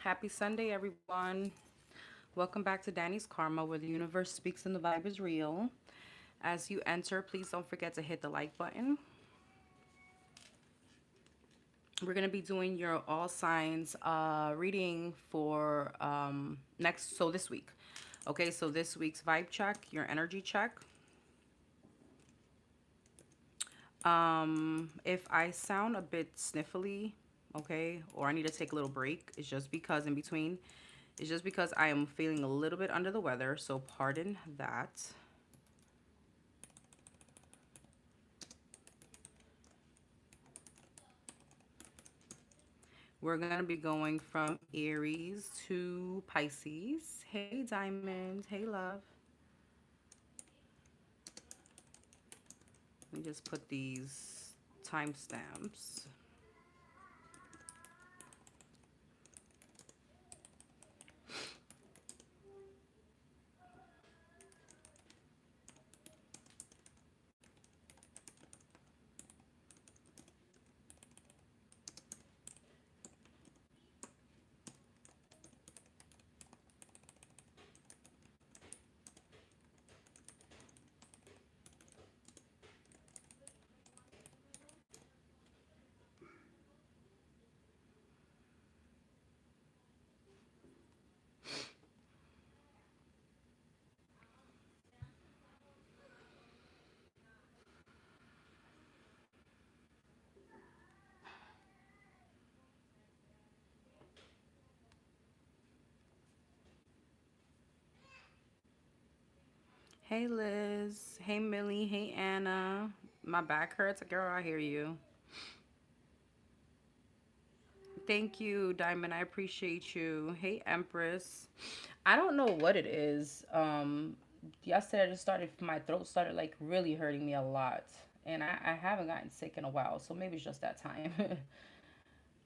Happy Sunday, everyone. Welcome back to Danny's Karma, where the universe speaks and the vibe is real. As you enter, please don't forget to hit the like button. We're going to be doing your all signs reading for this week. Okay, so this week's vibe check, your energy check. If I sound a bit sniffly, okay, or I need to take a little break, it's just because I am feeling a little bit under the weather, so pardon that. We're going to be going from Aries to Pisces. Hey, Diamond. Hey, love. Let me just put these timestamps. Hey, Liz. Hey, Millie. Hey, Anna. My back hurts. Girl, I hear you. Thank you, Diamond. I appreciate you. Hey, Empress. I don't know what it is. Yesterday my throat started like really hurting me a lot. And I haven't gotten sick in a while, so maybe it's just that time.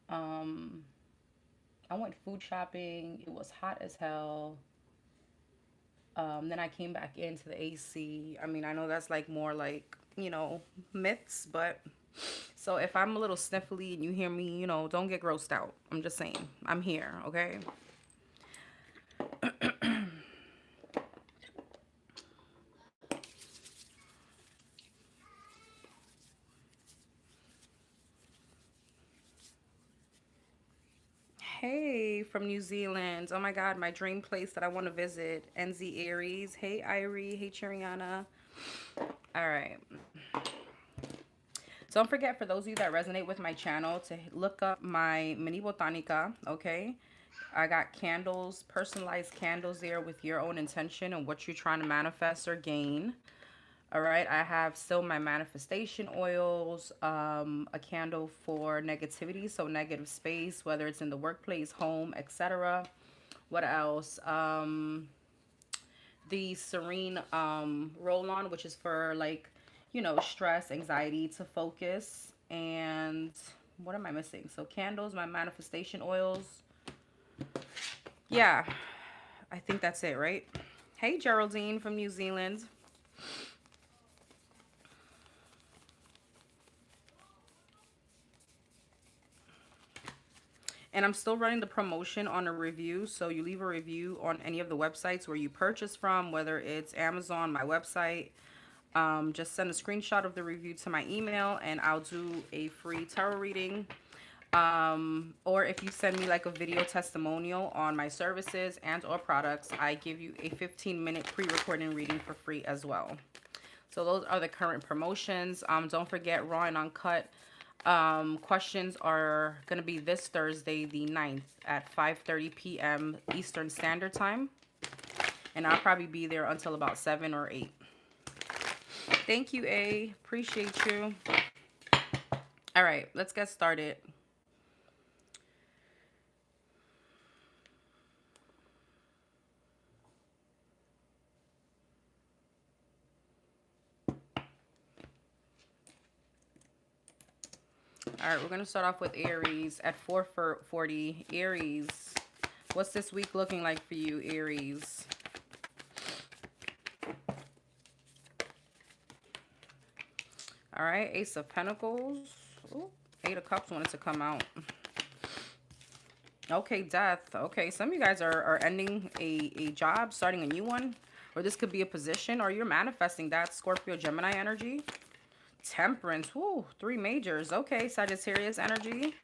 um, I went food shopping. It was hot as hell. Then I came back into the AC. I mean, I know that's like more like, myths, but so if I'm a little sniffly and you hear me, don't get grossed out. I'm just saying, I'm here, okay? Hey, from New Zealand. Oh my God, my dream place that I want to visit. NZ Aries. Hey, Irie. Hey, Chiriana. All right. Don't forget, for those of you that resonate with my channel, to look up my mini botanica, okay? I got candles, personalized candles there with your own intention and what you're trying to manifest or gain. All right, I have still my manifestation oils, a candle for negativity, so negative space, whether it's in the workplace, home, etc. What else? The serene roll-on, which is for like, stress, anxiety, to focus. And what am I missing? So candles, my manifestation oils. Yeah, I think that's it, right? Hey, Geraldine from New Zealand. And I'm still running the promotion on a review. So you leave a review on any of the websites where you purchase from, whether it's Amazon, my website. Just send a screenshot of the review to my email and I'll do a free tarot reading. Or if you send me like a video testimonial on my services and or products, I give you a 15-minute pre-recording reading for free as well. So those are the current promotions. Don't forget, raw and uncut questions are going to be this Thursday, the 9th at 5:30 p.m. Eastern Standard Time. And I'll probably be there until about 7 or 8. Thank you, A. Appreciate you. All right, let's get started. All right, we're going to start off with Aries at 4:40. Aries, what's this week looking like for you, Aries? All right, Ace of Pentacles. Ooh, Eight of Cups wanted to come out. Okay, death. Okay, some of you guys are ending a job, starting a new one. Or this could be a position, or you're manifesting that Scorpio, Gemini energy. Temperance. Woo, three majors. Okay, Sagittarius energy.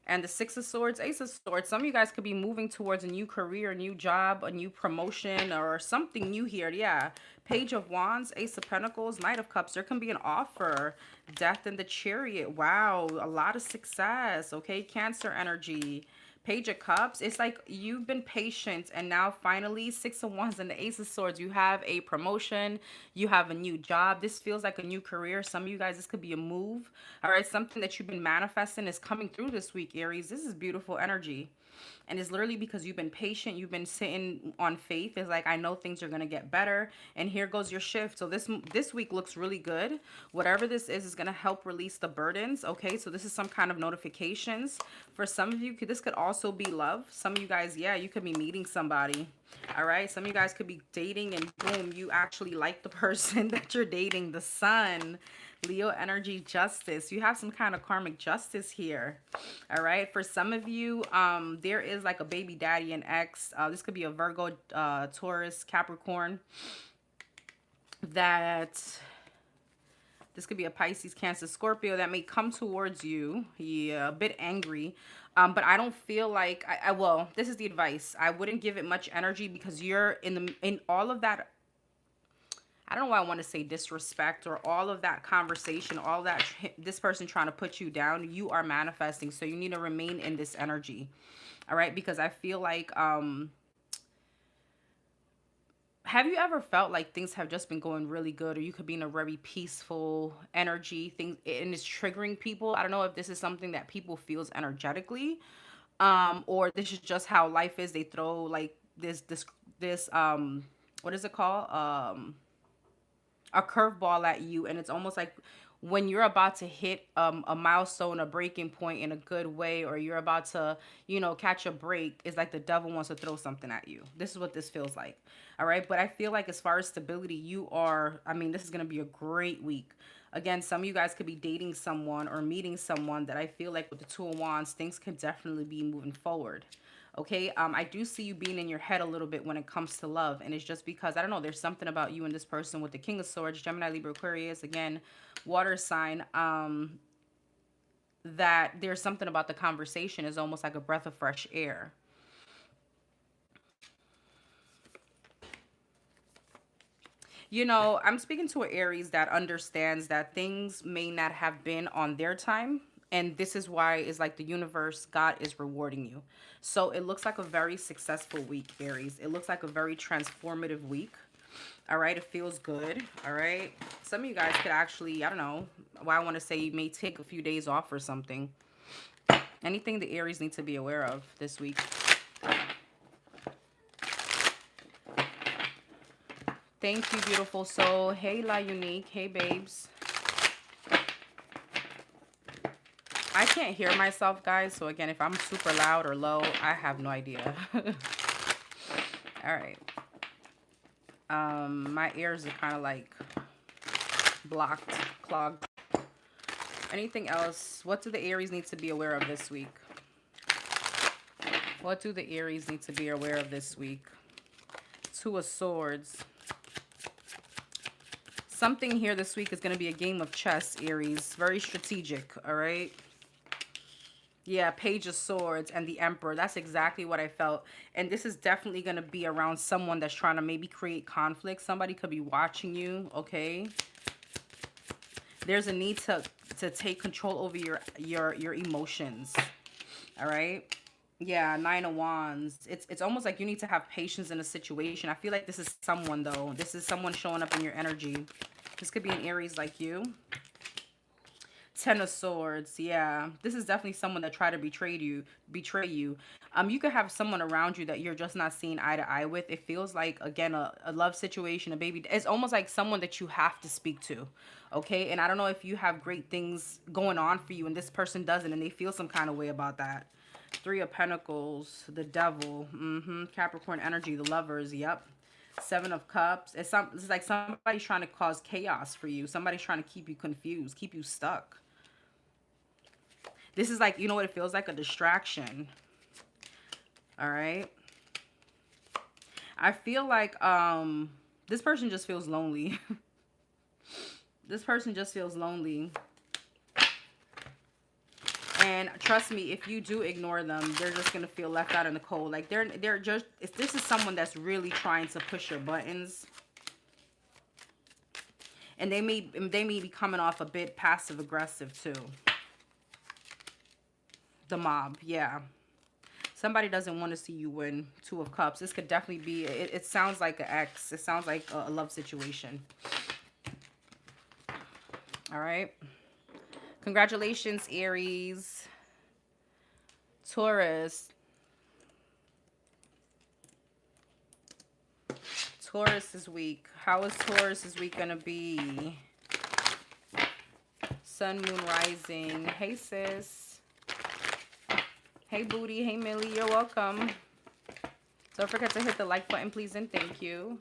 And the Six of Swords, Ace of Swords. Some of you guys could be moving towards a new career, a new job, a new promotion, or something new here. Yeah. Page of Wands, Ace of Pentacles, Knight of Cups. There can be an offer. Death in the Chariot. Wow. A lot of success. Okay. Cancer energy. Page of Cups. It's like you've been patient, and now finally Six of Wands and the Ace of Swords. You have a promotion. You have a new job. This feels like a new career. Some of you guys, this could be a move. All right. Something that you've been manifesting is coming through this week, Aries. This is beautiful energy. And it's literally because you've been patient, you've been sitting on faith. It's like, I know things are going to get better, and here goes your shift. So this week looks really good. Whatever this is going to help release the burdens. Okay, so this is some kind of notifications. For some of you, this could also be love. Some of you guys, yeah, you could be meeting somebody. All right, some of you guys could be dating, and boom, you actually like the person that you're dating. The sun. Leo energy, justice. You have some kind of karmic justice here. All right. For some of you, there is like a baby daddy and ex. This could be a Virgo, Taurus, Capricorn. This could be a Pisces, Cancer, Scorpio that may come towards you. Yeah, a bit angry. But I don't feel like well, this is the advice. I wouldn't give it much energy because you're in all of that. I don't know why I want to say disrespect or all of that conversation, all that this person trying to put you down. You are manifesting, so you need to remain in this energy. All right, because I feel like have you ever felt like things have just been going really good, or you could be in a very peaceful energy, things, and it's triggering people? I don't know if this is something that people feels energetically, or this is just how life is. They throw like this what is it called? A curveball at you, and it's almost like when you're about to hit a milestone, a breaking point in a good way, or you're about to, you know, catch a break. It's like the devil wants to throw something at you. This is what this feels like. All right, but I feel like as far as stability, you are, I mean, this is going to be a great week. Again, some of you guys could be dating someone or meeting someone that I feel like with the Two of Wands, things could definitely be moving forward. Okay, I do see you being in your head a little bit when it comes to love, and it's just because I don't know, there's something about you and this person with the King of Swords, Gemini, Libra, Aquarius, again, water sign, that there's something about the conversation is almost like a breath of fresh air. You know, I'm speaking to an Aries that understands that things may not have been on their time. And this is why it's like the universe, God is rewarding you. So it looks like a very successful week, Aries. It looks like a very transformative week. All right. It feels good. All right. Some of you guys could actually, I don't know why I want to say you may take a few days off or something. Anything the Aries need to be aware of this week. Thank you, beautiful soul. Hey, La Unique. Hey, babes. I can't hear myself, guys. So, again, if I'm super loud or low, I have no idea. All right. My ears are kind of like blocked, clogged. Anything else? What do the Aries need to be aware of this week? What do the Aries need to be aware of this week? Two of Swords. Something here this week is going to be a game of chess, Aries. Very strategic, all right? Yeah, Page of Swords and the Emperor. That's exactly what I felt. And this is definitely going to be around someone that's trying to maybe create conflict. Somebody could be watching you, okay? There's a need to take control over your emotions, all right? Yeah, Nine of Wands. It's almost like you need to have patience in a situation. I feel like this is someone, though. This is someone showing up in your energy. This could be an Aries like you. Ten of Swords. Yeah, this is definitely someone that tried to betray you. You could have someone around you that you're just not seeing eye to eye with. It feels like, again, a love situation, a baby. It's almost like someone that you have to speak to, okay? And I don't know if you have great things going on for you and this person doesn't, and they feel some kind of way about that. Three of Pentacles, the Devil, Capricorn energy, the Lovers, yep. Seven of Cups. It's like somebody's trying to cause chaos for you. Somebody's trying to keep you confused, keep you stuck. This is like, you know what it feels like? A distraction. All right. I feel like this person just feels lonely. This person just feels lonely. And trust me, if you do ignore them, they're just gonna feel left out in the cold. Like they're just, if this is someone that's really trying to push your buttons, and they may be coming off a bit passive aggressive too. The mob, yeah. Somebody doesn't want to see you win. Two of Cups. This could definitely be, it sounds like an ex. It sounds like a love situation. All right. Congratulations, Aries. Taurus. Taurus this week. How is Taurus this week going to be? Sun, Moon, Rising. Hey, sis. Hey, Booty. Hey, Millie. You're welcome. Don't forget to hit the like button, please, and thank you.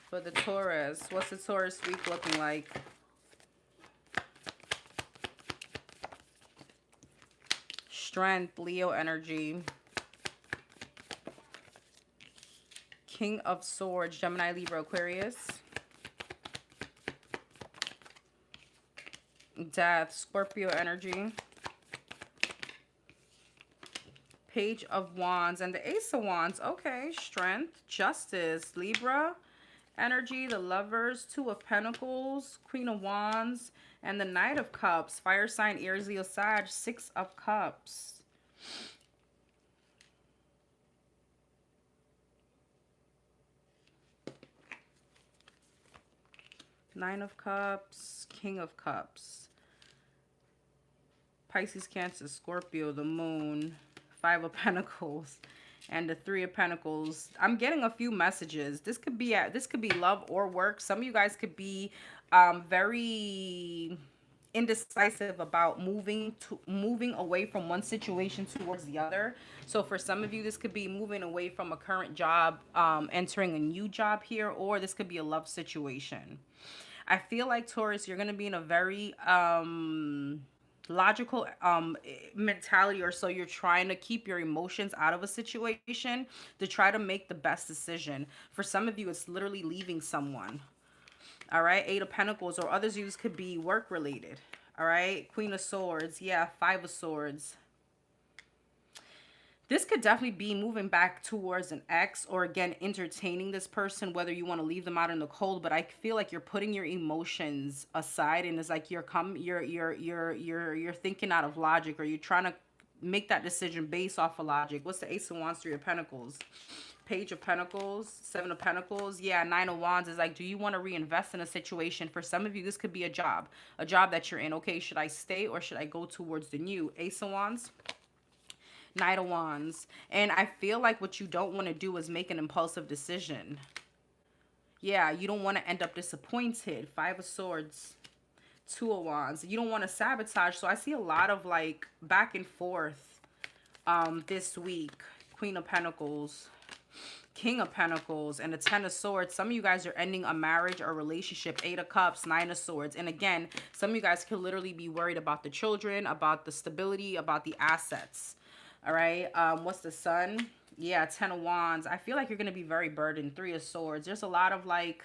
For the Taurus. What's the Taurus week looking like? Strength, Leo energy. King of Swords, Gemini, Libra, Aquarius. Death, Scorpio energy. Page of Wands and the Ace of Wands. Okay, Strength, Justice, Libra energy, the Lovers, Two of Pentacles, Queen of Wands, and the Knight of Cups. Fire sign, Aries, Leo, Sag, Six of Cups. Nine of Cups, King of Cups. Pisces, Cancer, Scorpio, the Moon, Five of Pentacles, and the Three of Pentacles. I'm getting a few messages. This could be love or work. Some of you guys could be very indecisive about moving away from one situation towards the other. So for some of you, this could be moving away from a current job, entering a new job here, or this could be a love situation. I feel like, Taurus, you're going to be in a very logical mentality, or so you're trying to keep your emotions out of a situation to try to make the best decision. For some of you, it's literally leaving someone. All right, Eight of Pentacles, or others of you could be work related. All right, Queen of Swords, yeah, Five of Swords. This could definitely be moving back towards an ex, or again entertaining this person, whether you want to leave them out in the cold. But I feel like you're putting your emotions aside, and it's like you're thinking out of logic, or you're trying to make that decision based off of logic. What's the Ace of Wands, Three of Pentacles, Page of Pentacles, Seven of Pentacles, yeah, Nine of Wands is like, do you want to reinvest in a situation? For some of you, this could be a job that you're in. Okay, should I stay or should I go towards the new? Ace of Wands, Knight of Wands. And I feel like what you don't want to do is make an impulsive decision. Yeah, you don't want to end up disappointed. Five of Swords, Two of Wands. You don't want to sabotage. So I see a lot of like back and forth this week. Queen of Pentacles, King of Pentacles, and the Ten of Swords. Some of you guys are ending a marriage or relationship. Eight of Cups, Nine of Swords. And again, some of you guys could literally be worried about the children, about the stability, about the assets. All right, what's the Sun? Yeah, Ten of Wands. I feel like you're going to be very burdened. Three of Swords. There's a lot of like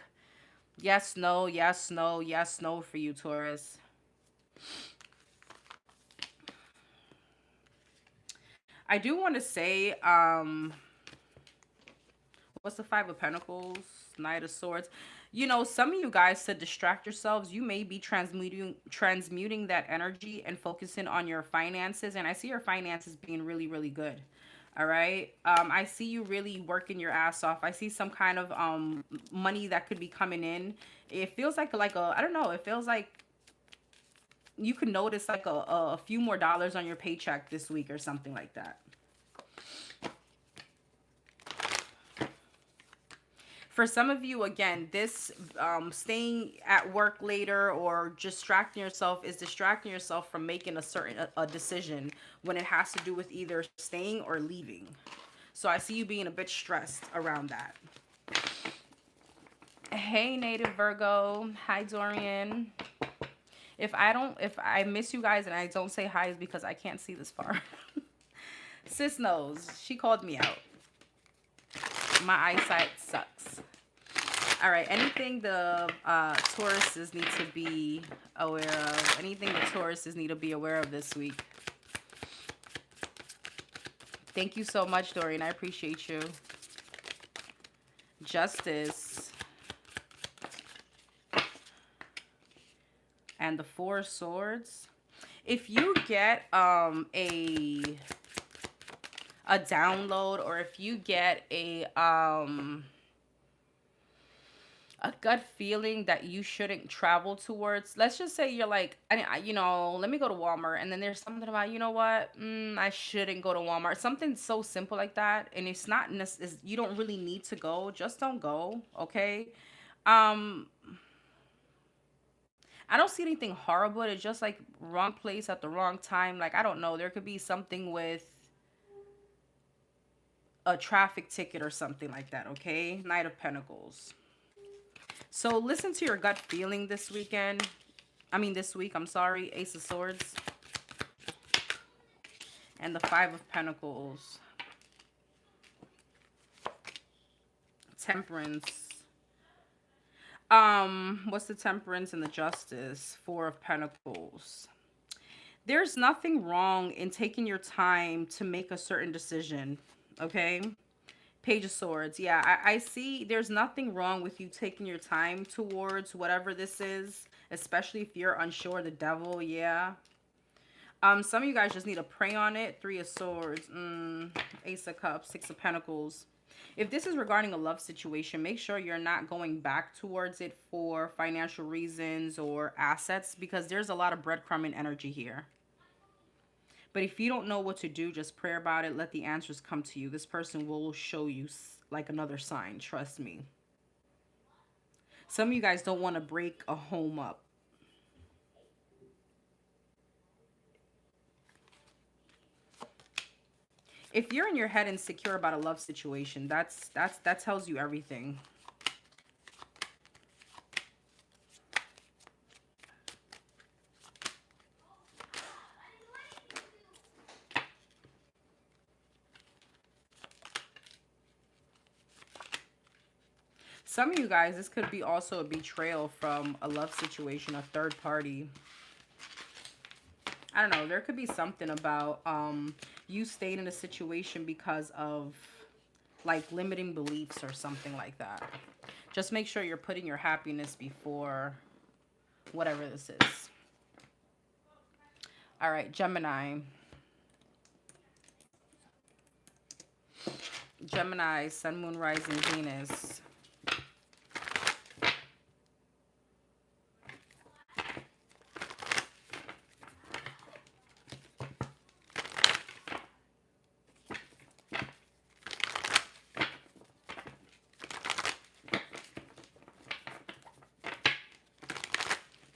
yes, no, yes, no, yes, no for you, Taurus. I do want to say, what's the Five of Pentacles? Knight of Swords. You know, some of you guys, to distract yourselves, you may be transmuting that energy and focusing on your finances. And I see your finances being really, really good. All right. I see you really working your ass off. I see some kind of money that could be coming in. It feels like I don't know. It feels like you could notice like a few more dollars on your paycheck this week or something like that. For some of you, again, this staying at work later or distracting yourself is distracting yourself from making a decision when it has to do with either staying or leaving. So I see you being a bit stressed around that. Hey, Native Virgo. Hi, Dorian. If I miss you guys and I don't say hi, is because I can't see this far. Sis knows. She called me out. My eyesight sucks. All right. Anything the Tauruses need to be aware of? Anything the Tauruses need to be aware of this week? Thank you so much, Dorian. I appreciate you. Justice. And the Four of Swords. If you get a download, or if you get a gut feeling that you shouldn't travel towards, let's just say you're like, let me go to Walmart, and then there's something about, you know what, I shouldn't go to Walmart, something so simple like that, and it's not you don't really need to go, just don't go, okay? um I don't see anything horrible. It's just like wrong place at the wrong time. Like, I don't know, there could be something with a traffic ticket or something like that, okay? Knight of Pentacles. So listen to your gut feeling this weekend. This week, I'm sorry. Ace of Swords. And the Five of Pentacles. Temperance. What's the Temperance and the Justice? Four of Pentacles. There's nothing wrong in taking your time to make a certain decision, okay? Page of Swords. Yeah, I see there's nothing wrong with you taking your time towards whatever this is, especially if you're unsure. The Devil, yeah. Some of you guys just need to pray on it. Three of Swords, Ace of Cups, Six of Pentacles. If this is regarding a love situation, make sure you're not going back towards it for financial reasons or assets, because there's a lot of breadcrumbing energy here. But if you don't know what to do, just pray about it. Let the answers come to you. This person will show you like another sign. Trust me. Some of you guys don't want to break a home up. If you're in your head insecure about a love situation, that tells you everything. Some of you guys, this could be also a betrayal from a love situation, a third party. I don't know. There could be something about you stayed in a situation because of like limiting beliefs or something like that. Just make sure you're putting your happiness before whatever this is. All right, Gemini. Gemini, Sun, Moon, Rising, Venus.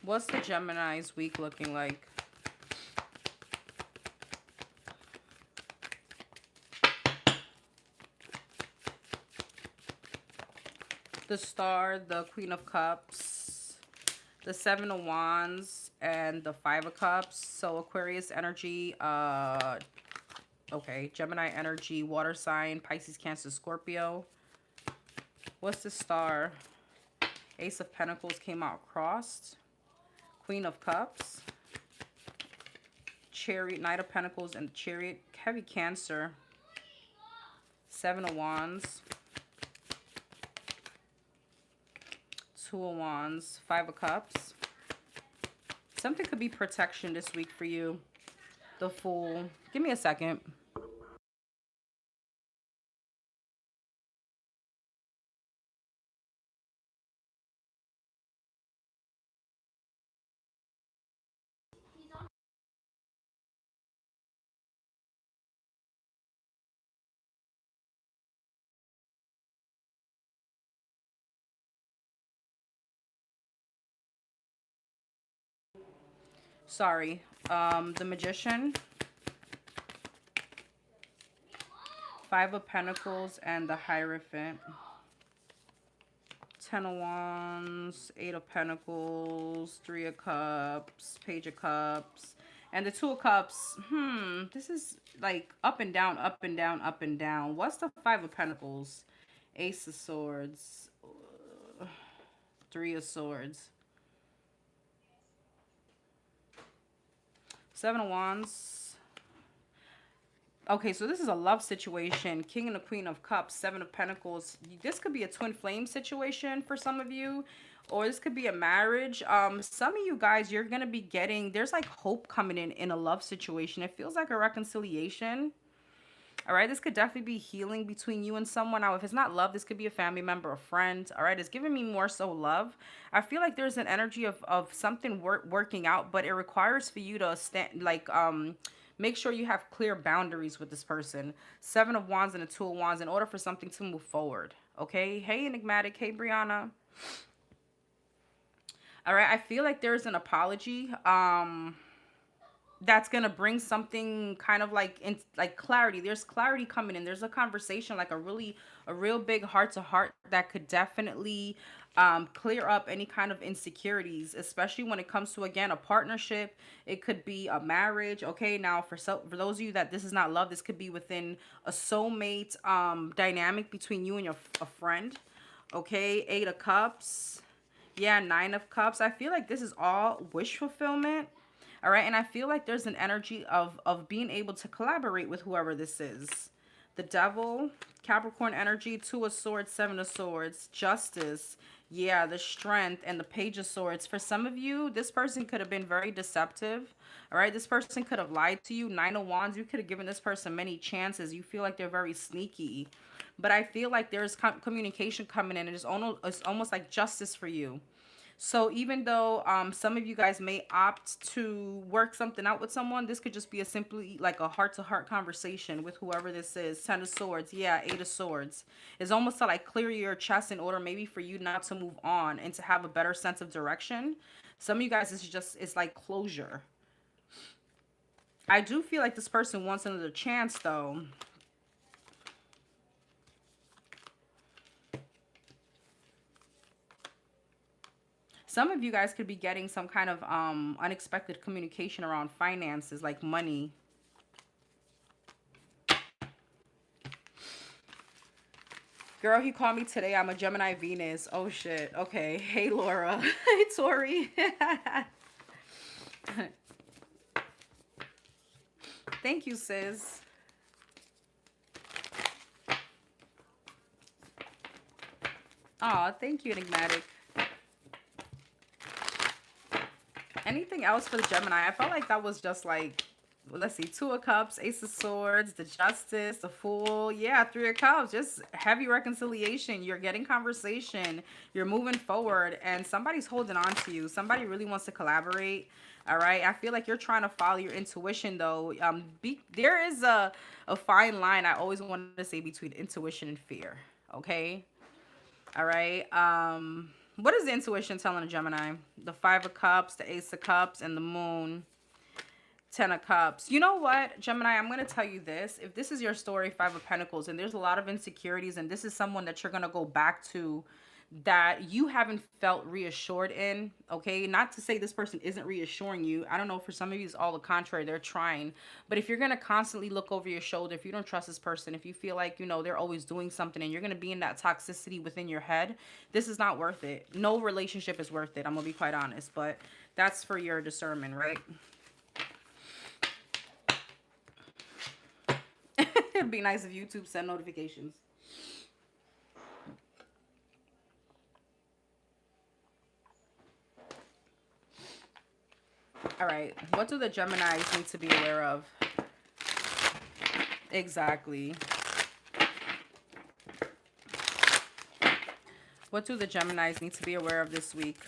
What's the Gemini's week looking like? The Star, the Queen of Cups, the Seven of Wands, and the Five of Cups. So Aquarius energy, okay, Gemini energy, water sign, Pisces, Cancer, Scorpio. What's the Star? Ace of Pentacles came out crossed. Queen of Cups. Chariot, Knight of Pentacles, and Chariot. Heavy Cancer. Seven of Wands. Two of Wands. Five of Cups. Something could be protection this week for you. The Fool. Give me a second. Sorry. The Magician. Five of Pentacles and the Hierophant. Ten of Wands, Eight of Pentacles, Three of Cups, Page of Cups, And the Two of Cups, this is like up and down, up and down, up and down. What's the Five of Pentacles? Ace of Swords, Three of Swords, Seven of Wands. Okay, so this is a love situation. King and the Queen of Cups, Seven of Pentacles. This could be a twin flame situation for some of you, or this could be a marriage. Some of you guys, you're going to be getting, there's like hope coming in a love situation. It feels like a reconciliation. All right, this could definitely be healing between you and someone. Now, if it's not love, this could be a family member, a friend. All right, it's giving me more so love. I feel like there's an energy of something working out, but it requires for you to stand, like, make sure you have clear boundaries with this person. Seven of Wands and a Two of Wands in order for something to move forward. Okay, hey, Enigmatic. Hey, Brianna. All right, I feel like there's an apology. That's gonna bring something kind of like in like clarity. There's clarity coming in. There's a conversation, like a real big heart to heart that could definitely clear up any kind of insecurities, especially when it comes to, again, a partnership. It could be a marriage. Okay, now for those of you that this is not love, this could be within a soulmate dynamic between you and a friend. Okay, Eight of Cups. Yeah, Nine of Cups. I feel like this is all wish fulfillment. All right, and I feel like there's an energy of being able to collaborate with whoever this is. The Devil, Capricorn energy, Two of Swords, Seven of Swords, Justice. Yeah, the Strength and the Page of Swords. For some of you, this person could have been very deceptive. All right, this person could have lied to you. Nine of Wands, you could have given this person many chances. You feel like they're very sneaky. But I feel like there's communication coming in, and it's almost like justice for you. So even though some of you guys may opt to work something out with someone, this could just be a simply like a heart-to-heart conversation with whoever this is. Ten of Swords, yeah, Eight of Swords. It's almost to like clear your chest in order maybe for you not to move on and to have a better sense of direction. Some of you guys, it's like closure. I do feel like this person wants another chance though. Some of you guys could be getting some kind of unexpected communication around finances, like money. Girl, he called me today. I'm a Gemini Venus. Oh, shit. Okay. Hey, Laura. Hey, Tori. Thank you, sis. Aw, thank you, Enigmatic. Anything else for the Gemini? I felt like that was just like, well, let's see, Two of Cups, Ace of Swords, the Justice, the Fool. Yeah, Three of Cups, just heavy reconciliation. You're getting conversation. You're moving forward, and somebody's holding on to you. Somebody really wants to collaborate. All right. I feel like you're trying to follow your intuition, though. There is a fine line, I always wanted to say, between intuition and fear. Okay. All right. What is the intuition telling a Gemini? The Five of Cups, the Ace of Cups, and the Moon. Ten of Cups. You know what, Gemini? I'm going to tell you this. If this is your story, Five of Pentacles, and there's a lot of insecurities, and this is someone that you're going to go back to that you haven't felt reassured in, okay? Not to say this person isn't reassuring you. I don't know. For some of you, it's all the contrary. They're trying. But if you're going to constantly look over your shoulder, if you don't trust this person, if you feel like, you know, they're always doing something and you're going to be in that toxicity within your head, this is not worth it. No relationship is worth it. I'm going to be quite honest. But that's for your discernment, right? It'd be nice if YouTube sent notifications. All right. What do the Geminis need to be aware of? Exactly. What do the Geminis need to be aware of this week?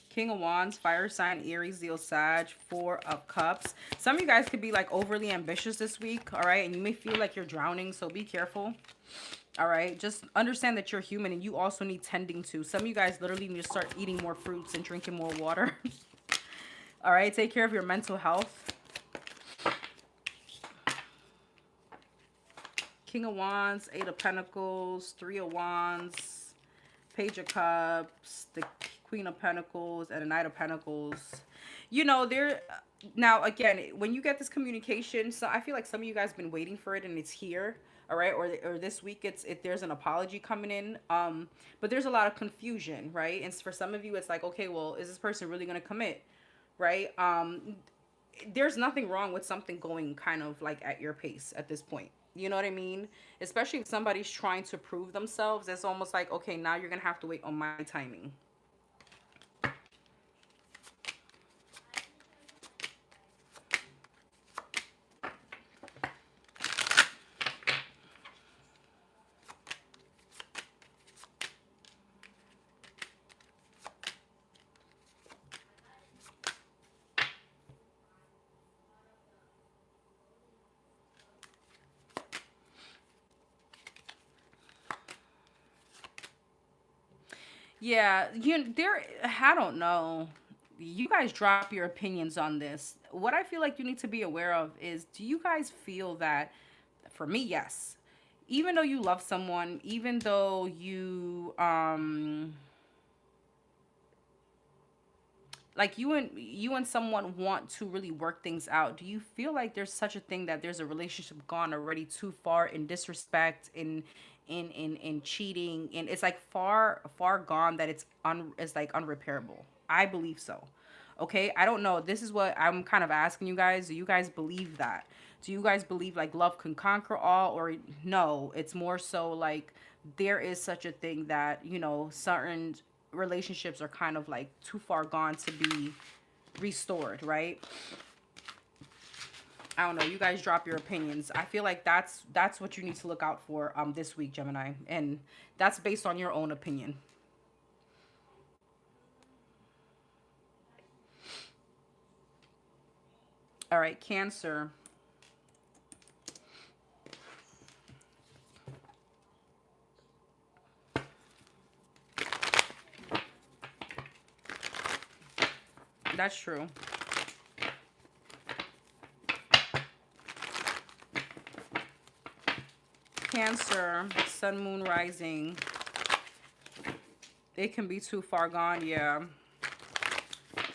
King of Wands, Fire sign, Aries, Leo, Sag, Four of Cups. Some of you guys could be like overly ambitious this week, all right? And you may feel like you're drowning, so be careful. All right, just understand that you're human and you also need tending to. Some of you guys literally need to start eating more fruits and drinking more water. All right, take care of your mental health. King of Wands, Eight of Pentacles, Three of Wands, Page of Cups, the Queen of Pentacles and a Knight of Pentacles. You know, there now again, when you get this communication, so I feel like some of you guys been waiting for it and it's here. All right, or this week there's an apology coming in. But there's a lot of confusion, right? And for some of you it's like, okay, well, is this person really going to commit? Right? There's nothing wrong with something going kind of like at your pace at this point. You know what I mean? Especially if somebody's trying to prove themselves, it's almost like, okay, now you're going to have to wait on my timing. Yeah, I don't know. You guys drop your opinions on this. What I feel like you need to be aware of is, do you guys feel that, for me, yes. Even though you love someone, even though you and someone want to really work things out, do you feel like there's such a thing that there's a relationship gone already too far in disrespect, in cheating, and it's like far gone that it's like unrepairable? I believe so. Okay, I don't know, this is what I'm kind of asking you guys. Do you guys believe that? Do you guys believe like love can conquer all, or no, it's more so like there is such a thing that, certain relationships are kind of like too far gone to be restored, right? I don't know. You guys drop your opinions. I feel like that's what you need to look out for this week, Gemini, and that's based on your own opinion. All right, Cancer. That's true. Cancer, Sun, Moon, Rising. It can be too far gone, yeah.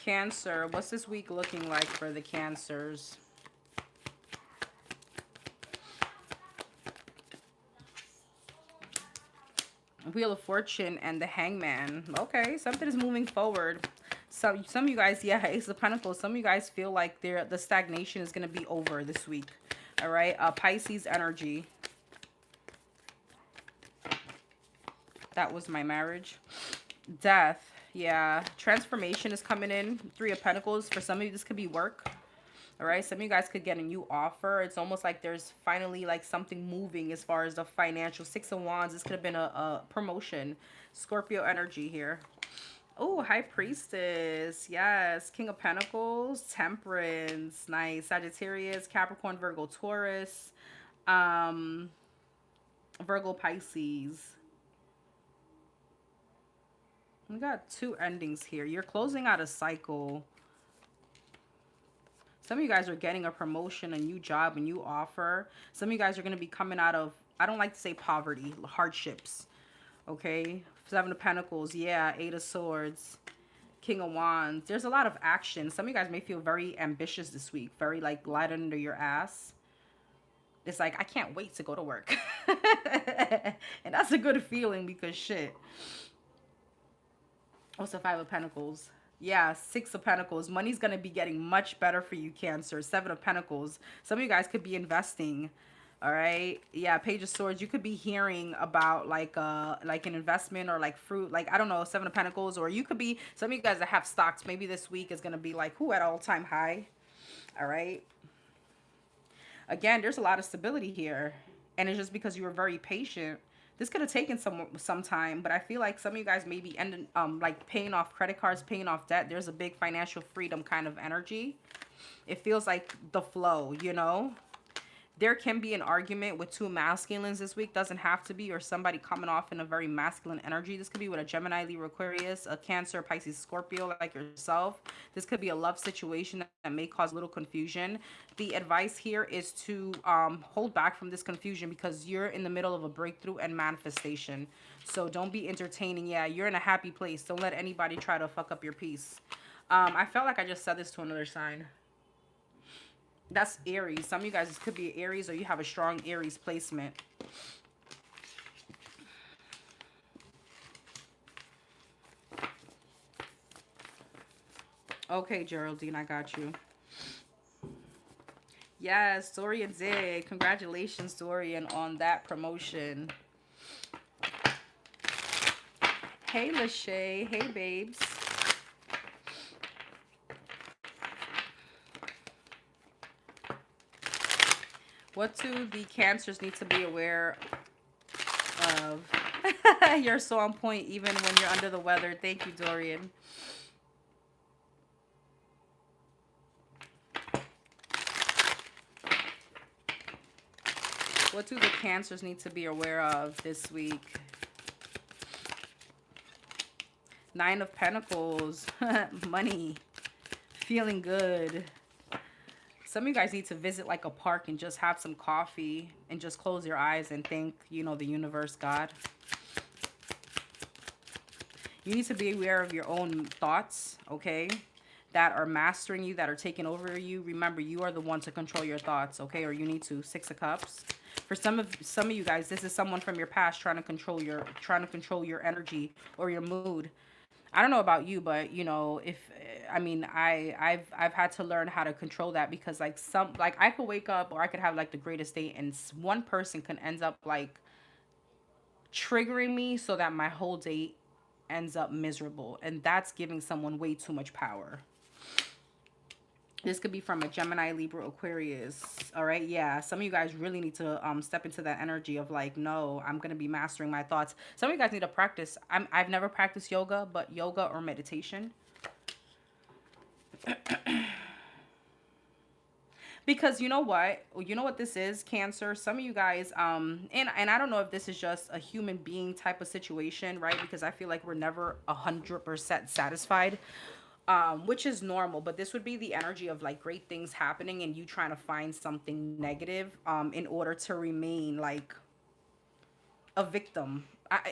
Cancer, what's this week looking like for the Cancers? Wheel of Fortune and the Hangman. Okay, something is moving forward. Some of you guys, yeah, Ace of Pentacles. Some of you guys feel like the stagnation is going to be over this week. All right, Pisces energy. That was my marriage. Death. Yeah, transformation is coming in. Three of Pentacles. For some of you, this could be work. All right, some of you guys could get a new offer. It's almost like there's finally like something moving as far as the financial. Six of Wands. This could have been a promotion. Scorpio energy here. Oh, High Priestess. Yes. King of Pentacles. Temperance. Nice. Sagittarius, Capricorn, Virgo, Taurus. Virgo, Pisces. We got two endings here. You're closing out a cycle. Some of you guys are getting a promotion, a new job, a new offer. Some of you guys are going to be coming out of, I don't like to say poverty, hardships. Okay? Seven of Pentacles. Yeah. Eight of Swords. King of Wands. There's a lot of action. Some of you guys may feel very ambitious this week. Very like light under your ass. It's like, I can't wait to go to work. And that's a good feeling because shit. What's the Five of Pentacles? Yeah, Six of Pentacles. Money's going to be getting much better for you, Cancer. Seven of Pentacles. Some of you guys could be investing. All right. Yeah, Page of Swords. You could be hearing about like an investment or like fruit. Like, I don't know, Seven of Pentacles. Or you could be, some of you guys that have stocks, maybe this week is going to be like, who at all-time high. All right. Again, there's a lot of stability here. And it's just because you were very patient. This could have taken some time, but I feel like some of you guys may be ending like paying off credit cards, paying off debt. There's a big financial freedom kind of energy. It feels like the flow, you know. There can be an argument with two masculines this week. Doesn't have to be, or somebody coming off in a very masculine energy. This could be with a Gemini, Libra, Aquarius, a Cancer, Pisces, Scorpio, like yourself. This could be a love situation that may cause a little confusion. The advice here is to hold back from this confusion because you're in the middle of a breakthrough and manifestation. So don't be entertaining. Yeah, you're in a happy place. Don't let anybody try to fuck up your peace. I felt like I just said this to another sign. That's Aries. Some of you guys, this could be Aries, or you have a strong Aries placement. Okay, Geraldine, I got you. Yes, Dorian did. Congratulations, Dorian, on that promotion. Hey, Lachey. Hey, babes. What do the Cancers need to be aware of? You're so on point even when you're under the weather. Thank you, Dorian. What do the Cancers need to be aware of this week? Nine of Pentacles. Money. Feeling good. Some of you guys need to visit like a park and just have some coffee and just close your eyes and thank, you know, the universe, God. You need to be aware of your own thoughts, okay, that are mastering you, that are taking over you. Remember, you are the one to control your thoughts, okay, or you need to. Six of Cups. For some of you guys, this is someone from your past trying to control your energy or your mood. I don't know about you, but you know, I've had to learn how to control that because like I could wake up or I could have like the greatest day and one person can end up like triggering me so that my whole day ends up miserable, and that's giving someone way too much power. This could be from a Gemini, Libra, Aquarius. All right. Yeah. Some of you guys really need to step into that energy of like, no, I'm going to be mastering my thoughts. Some of you guys need to practice. I've never practiced yoga, but yoga or meditation. Because you know what this is, Cancer. Some of you guys, and I don't know if this is just a human being type of situation, right? Because I feel like we're never 100% satisfied. Which is normal, but this would be the energy of like great things happening and you trying to find something negative in order to remain like a victim.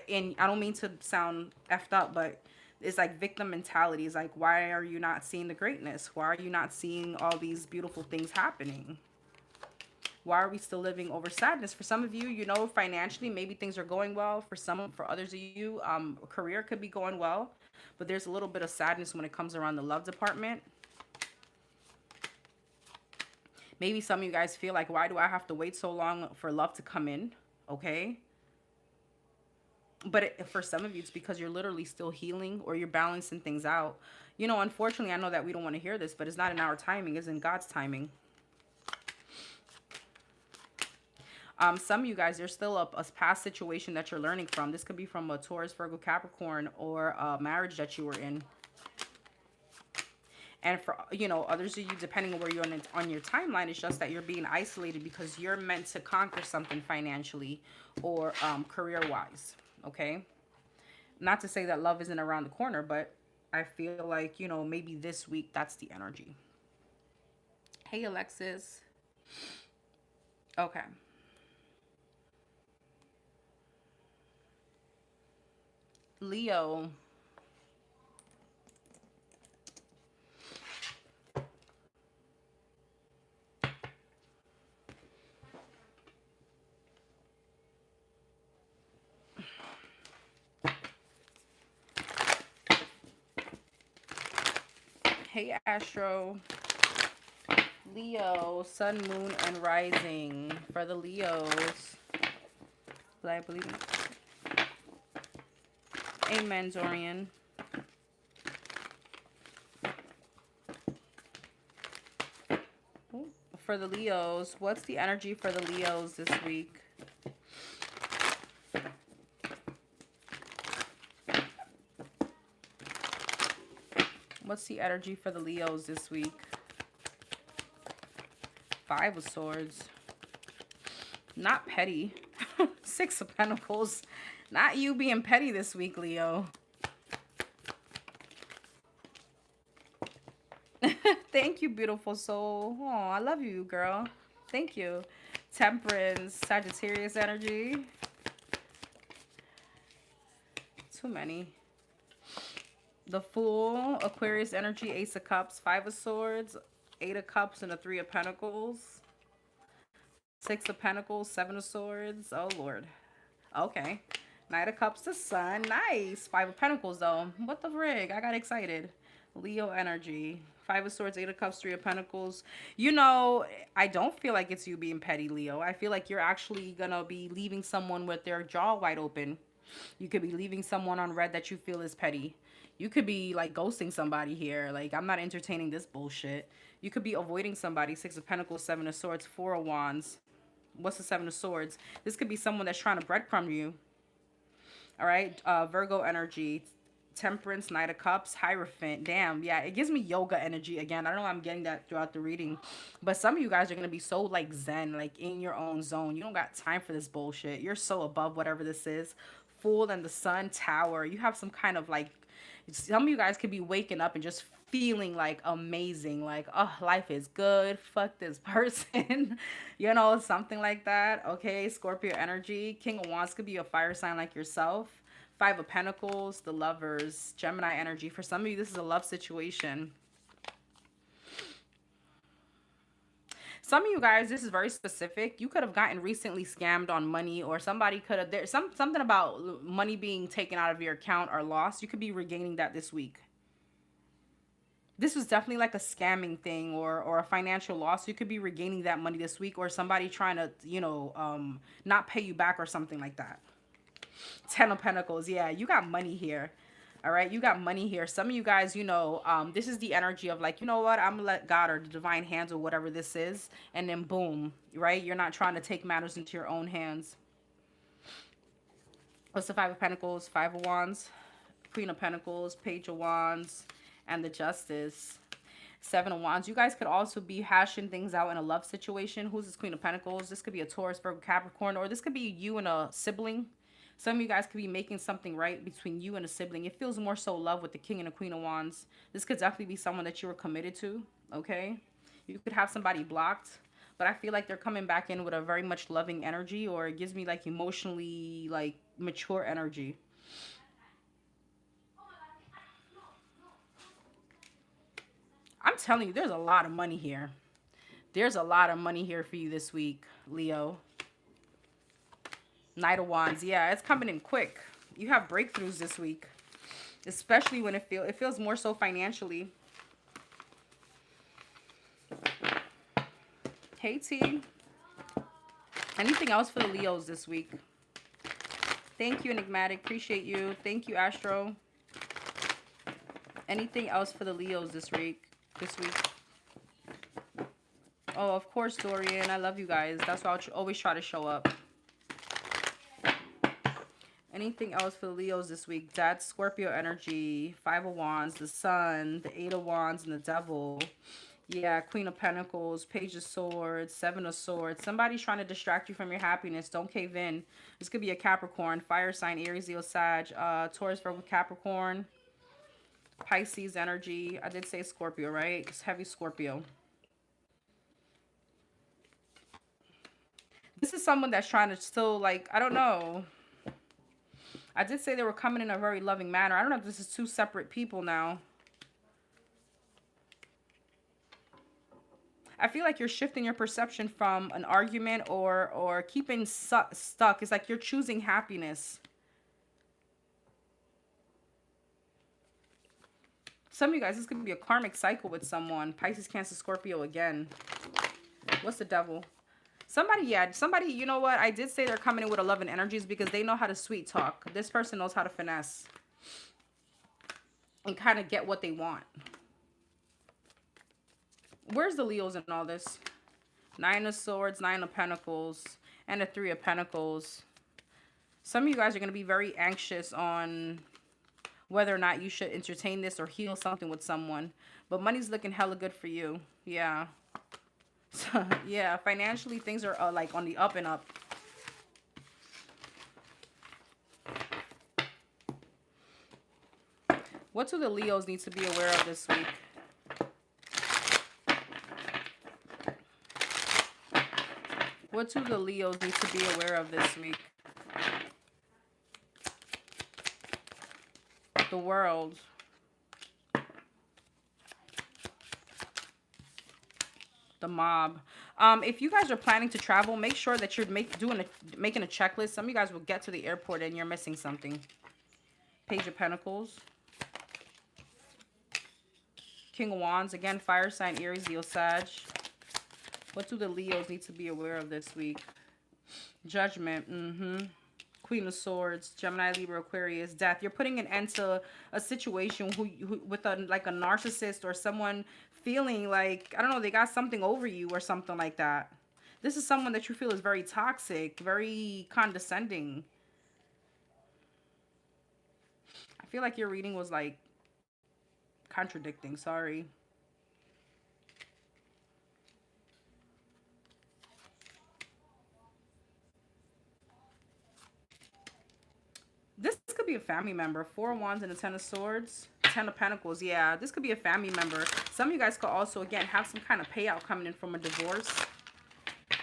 And I don't mean to sound effed up, but it's like victim mentality. It's like, why are you not seeing the greatness? Why are you not seeing all these beautiful things happening? Why are we still living over sadness? For some of you, you know, financially, maybe things are going well. For others of you, career could be going well, but there's a little bit of sadness when it comes around the love department. Maybe some of you guys feel like, why do I have to wait so long for love to come in? Okay. But for some of you, it's because you're literally still healing or you're balancing things out. You know, unfortunately, I know that we don't want to hear this, but it's not in our timing. It's in God's timing. Some of you guys, there's still a past situation that you're learning from. This could be from a Taurus, Virgo, Capricorn, or a marriage that you were in. And for, you know, others of you, depending on where you're on your timeline, it's just that you're being isolated because you're meant to conquer something financially or career-wise, okay? Not to say that love isn't around the corner, but I feel like, you know, maybe this week, that's the energy. Hey, Alexis. Okay. Leo. Hey, Astro. Leo, sun, moon, and rising for the Leos. I believe in it. Amen, Dorian. For the Leos, what's the energy for the Leos this week? What's the energy for the Leos this week? Five of Swords. Not petty. Six of Pentacles. Not you being petty this week, Leo. Thank you, beautiful soul. Oh, I love you, girl. Thank you. Temperance, Sagittarius energy. Too many. The Fool, Aquarius energy, Ace of Cups, Five of Swords, Eight of Cups, and a Three of Pentacles. Six of Pentacles, Seven of Swords. Oh, Lord. Okay. Knight of Cups, the Sun. Nice. Five of Pentacles, though. What the frig? I got excited. Leo energy. Five of Swords, Eight of Cups, Three of Pentacles. You know, I don't feel like it's you being petty, Leo. I feel like you're actually going to be leaving someone with their jaw wide open. You could be leaving someone on red that you feel is petty. You could be like ghosting somebody here. Like, I'm not entertaining this bullshit. You could be avoiding somebody. Six of Pentacles, Seven of Swords, Four of Wands. What's the Seven of Swords? This could be someone that's trying to breadcrumb you. All right. Virgo energy. Temperance, Knight of Cups, Hierophant. Damn, yeah, it gives me yoga energy again. I don't know, I'm getting that throughout the reading. But some of you guys are going to be so, like, zen, like, in your own zone. You don't got time for this bullshit. You're so above whatever this is. Fool and the Sun, Tower. You have some kind of, like, some of you guys could be waking up and just feeling, like, amazing. Like, oh, life is good. Fuck this person. You know, something like that. Okay, Scorpio energy. King of Wands could be a fire sign like yourself. Five of Pentacles, the Lovers, Gemini energy. For some of you, this is a love situation. Some of you guys, this is very specific. You could have gotten recently scammed on money, or somebody could have, there's something about money being taken out of your account or lost. You could be regaining that this week. This was definitely like a scamming thing, or a financial loss. You could be regaining that money this week, or somebody trying to, you know, not pay you back or something like that. Ten of Pentacles. Yeah, you got money here. All right, you got money here. Some of you guys, you know, this is the energy of like, you know what, I'm gonna let God or the divine handle whatever this is, and then boom, right? You're not trying to take matters into your own hands. What's the Five of Pentacles? Five of Wands, Queen of Pentacles, Page of Wands, and the Justice. Seven of Wands. You guys could also be hashing things out in a love situation. Who's this Queen of Pentacles? This could be a Taurus, Virgo, Capricorn, or this could be you and a sibling. Some of you guys could be making something right between you and a sibling. It feels more so love with the King and the Queen of Wands. This could definitely be someone that you were committed to, okay? You could have somebody blocked, but I feel like they're coming back in with a very much loving energy, or it gives me like emotionally like mature energy. I'm telling you, there's a lot of money here. There's a lot of money here for you this week, Leo. Knight of Wands. Yeah, it's coming in quick. You have breakthroughs this week, especially when it feels more so financially. Hey, T. Anything else for the Leos this week? Thank you, Enigmatic. Appreciate you. Thank you, Astro. Anything else for the Leos this week? Oh, of course, Dorian. I love you guys. That's why I'll always try to show up. Anything else for the Leos this week? That's Scorpio energy, Five of Wands, the Sun, the Eight of Wands, and the Devil. Yeah, Queen of Pentacles, Page of Swords, Seven of Swords. Somebody's trying to distract you from your happiness. Don't cave in. This could be a Capricorn, fire sign, Aries, Leo, Sag, Taurus, Virgo, Capricorn, Pisces energy. I did say Scorpio, right? It's heavy Scorpio. This is someone that's trying to still, like, I don't know. I did say they were coming in a very loving manner. I don't know if this is two separate people now. I feel like you're shifting your perception from an argument or keeping stuck. It's like you're choosing happiness. Some of you guys, this could be a karmic cycle with someone. Pisces, Cancer, Scorpio again. What's the Devil? Somebody, yeah, somebody, you know what? I did say they're coming in with 11 energies because they know how to sweet talk. This person knows how to finesse and kind of get what they want. Where's the Leos in all this? Nine of Swords, Nine of Pentacles, and a Three of Pentacles. Some of you guys are going to be very anxious on whether or not you should entertain this or heal something with someone. But money's looking hella good for you. Yeah. So, yeah, financially things are like on the up and up. What do the Leos need to be aware of this week? What do the Leos need to be aware of this week? The world. The mob. If you guys are planning to travel, make sure that you're making a checklist. Some of you guys will get to the airport and you're missing something. Page of Pentacles. King of Wands. Again, fire sign, Aries, Leo, Sag. What do the Leos need to be aware of this week? Judgment. Queen of Swords, Gemini, Libra, Aquarius, Death. You're putting an end to a situation with like a narcissist or someone feeling like, I don't know, they got something over you or something like that. This is someone that you feel is very toxic, very condescending. I feel like your reading was like contradicting. Sorry. This could be a family member. Four of Wands and the Ten of Swords. Ten of Pentacles. Yeah, this could be a family member. Some of you guys could also, again, have some kind of payout coming in from a divorce.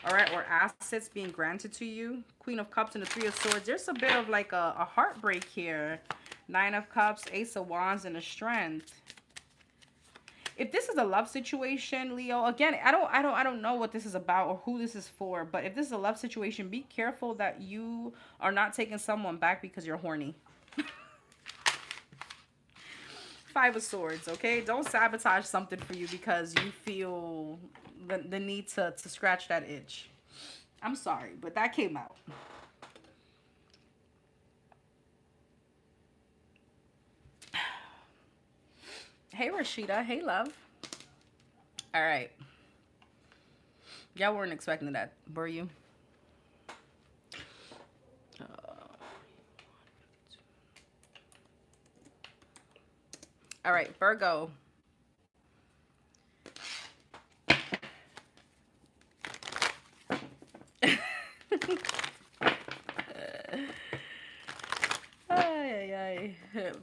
All right, or assets being granted to you. Queen of Cups and the Three of Swords. There's a bit of like a heartbreak here. Nine of Cups, Ace of Wands, and the Strength. If this is a love situation, Leo, again, I don't know what this is about or who this is for, but if this is a love situation, be careful that you are not taking someone back because you're horny. Five of Swords, okay? Don't sabotage something for you because you feel the need to scratch that itch. I'm sorry, but that came out. Hey, Rashida. Hey, love. All right. Y'all weren't expecting that, were you? All right, Virgo.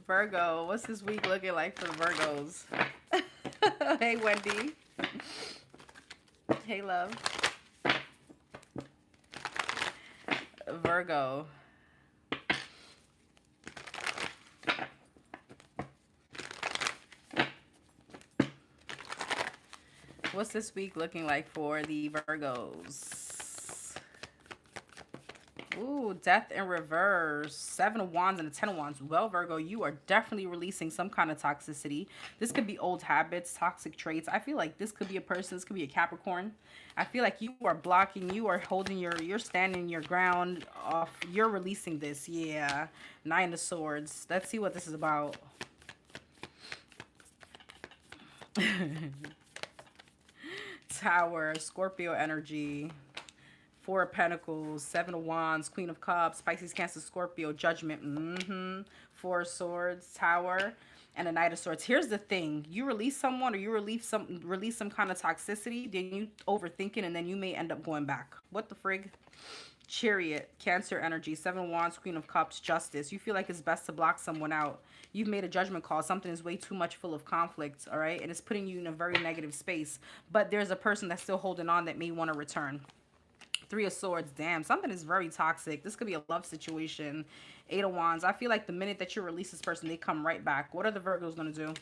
Virgo, what's this week looking like for the Virgos? Hey, Wendy. Hey, love. Virgo. What's this week looking like for the Virgos? Ooh, Death in reverse. Seven of Wands and a Ten of Wands. Well, Virgo, you are definitely releasing some kind of toxicity. This could be old habits, toxic traits. I feel like this could be a person. This could be a Capricorn. I feel like you are blocking. You are holding you're standing your ground off. You're releasing this. Yeah. Nine of Swords. Let's see what this is about. Tower, Scorpio energy. Four of Pentacles, Seven of Wands, Queen of Cups, Pisces, Cancer, Scorpio, Judgment. Four of Swords, Tower, and a Knight of Swords. Here's the thing. You release someone or you release some kind of toxicity, then you overthink it, and then you may end up going back. What the frig? Chariot, Cancer energy, Seven of Wands, Queen of Cups, Justice. You feel like it's best to block someone out. You've made a judgment call. Something is way too much full of conflict, all right? And it's putting you in a very negative space. But there's a person that's still holding on that may want to return. Three of Swords. Damn, something is very toxic. This could be a love situation. Eight of Wands. I feel like the minute that you release this person, they come right back. What are the Virgos going to do?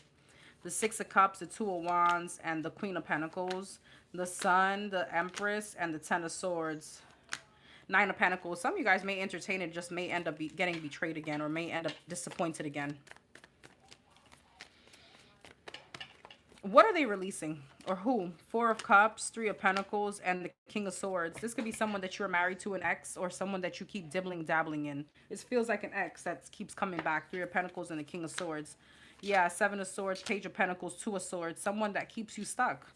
The Six of Cups, the Two of Wands, and the Queen of Pentacles. The Sun, the Empress, and the Ten of Swords. Nine of Pentacles. Some of you guys may entertain it, just may end up getting betrayed again or may end up disappointed again. What are they releasing? Or who? Four of Cups, Three of Pentacles, and the King of Swords. This could be someone that you're married to, an ex, or someone that you keep dabbling in. It feels like an ex that keeps coming back. Three of Pentacles and the King of Swords. Yeah, Seven of Swords, Page of Pentacles, Two of Swords. Someone that keeps you stuck.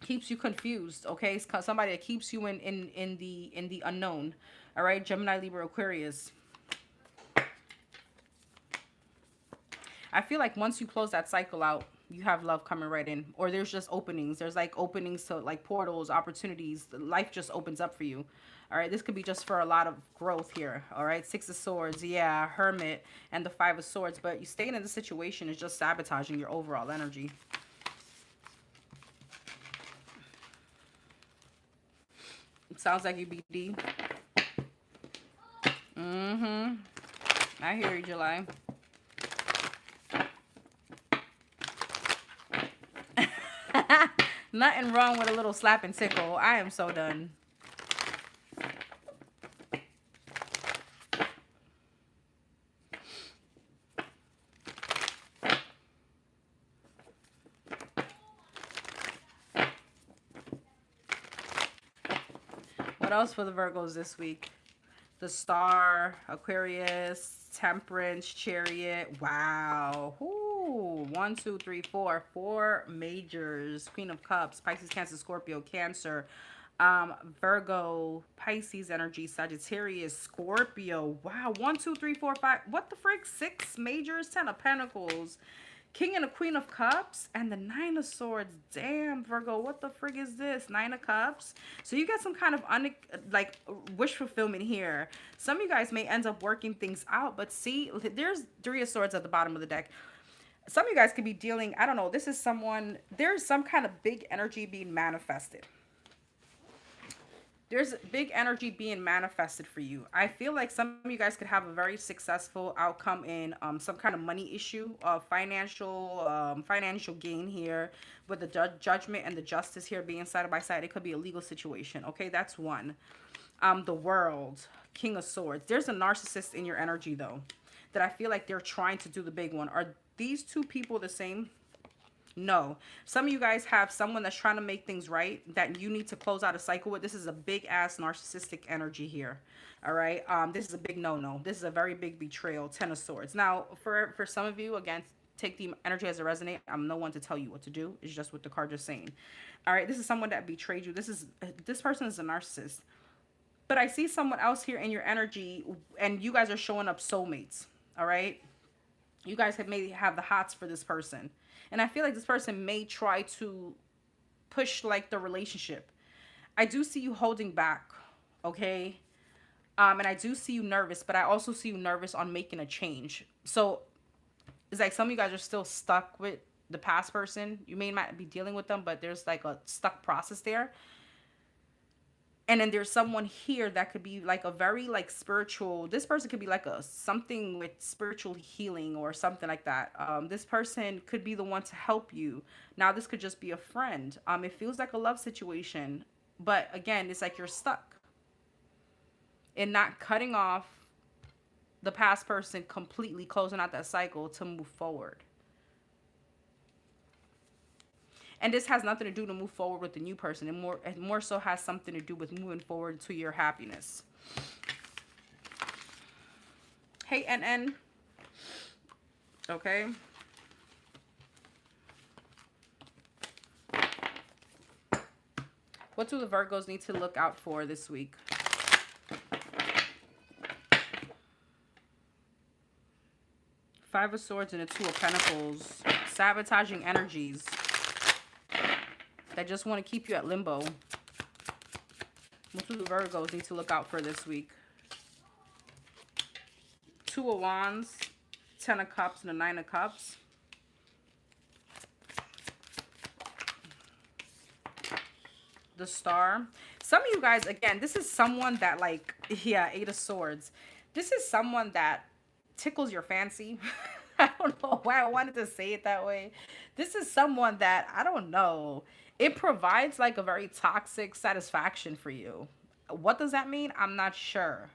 Keeps you confused, okay? Somebody that keeps you in the unknown. All right, Gemini, Libra, Aquarius. I feel like once you close that cycle out, you have love coming right in, or there's just openings. There's like openings to like portals, opportunities. Life just opens up for you. All right, this could be just for a lot of growth here. All right, Six of Swords, yeah, Hermit, and the Five of Swords. But you staying in the situation is just sabotaging your overall energy. It sounds like you BD. I hear you, July. Nothing wrong with a little slap and tickle. I am so done. What else for the Virgos this week? The Star, Aquarius, Temperance, Chariot. Wow. Ooh, 1, 2, 3, 4. 4 majors. Queen of Cups, Pisces, Cancer, Scorpio, Cancer, Virgo, Pisces energy, Sagittarius, Scorpio. Wow. 1, 2, 3, 4, 5. What the frick? 6 majors, 10 of Pentacles. King and a Queen of Cups and the Nine of Swords. Damn, Virgo, what the frig is this? Nine of Cups. So you got some kind of like wish fulfillment here. Some of you guys may end up working things out, but see, there's Three of Swords at the bottom of the deck. Some of you guys could be dealing, I don't know, this is someone, there's some kind of big energy being manifested. There's big energy being manifested for you. I feel like some of you guys could have a very successful outcome in some kind of money issue, financial gain here, with the judgment and the justice here being side by side. It could be a legal situation. Okay, that's one. The World, King of Swords. There's a narcissist in your energy though, that I feel like they're trying to do the big one. Are these two people the same? No. Some of you guys have someone that's trying to make things right that you need to close out a cycle with. This is a big ass narcissistic energy here. All right. This is a big no-no. This is a very big betrayal. 10 of Swords. Now, for some of you, again, take the energy as it resonates. I'm no one to tell you what to do. It's just what the card is saying. All right. This is someone that betrayed you. This person is a narcissist. But I see someone else here in your energy, and you guys are showing up soulmates. All right. You guys maybe have the hots for this person. And I feel like this person may try to push like the relationship. I do see you holding back, okay? And I do see you nervous, but I also see you nervous on making a change. So it's like some of you guys are still stuck with the past person. You may not be dealing with them, but there's like a stuck process there. And then there's someone here that could be like a very like spiritual, this person could be like a something with spiritual healing or something like that. This person could be the one to help you. Now this could just be a friend. It feels like a love situation, but again, it's like you're stuck in not cutting off the past person, completely closing out that cycle to move forward. And this has nothing to do to move forward with the new person. It more so has something to do with moving forward to your happiness. Hey, NN. Okay. What do the Virgos need to look out for this week? Five of Swords and the Two of Pentacles. Sabotaging energies that just want to keep you at limbo. What do the Virgos need to look out for this week? Two of Wands, 10 of Cups, and the 9 of Cups. The Star. Some of you guys, again, this is someone that like, yeah, 8 of Swords. This is someone that tickles your fancy. I don't know why I wanted to say it that way. This is someone that, I don't know, it provides like a very toxic satisfaction for you. What does that mean? I'm not sure.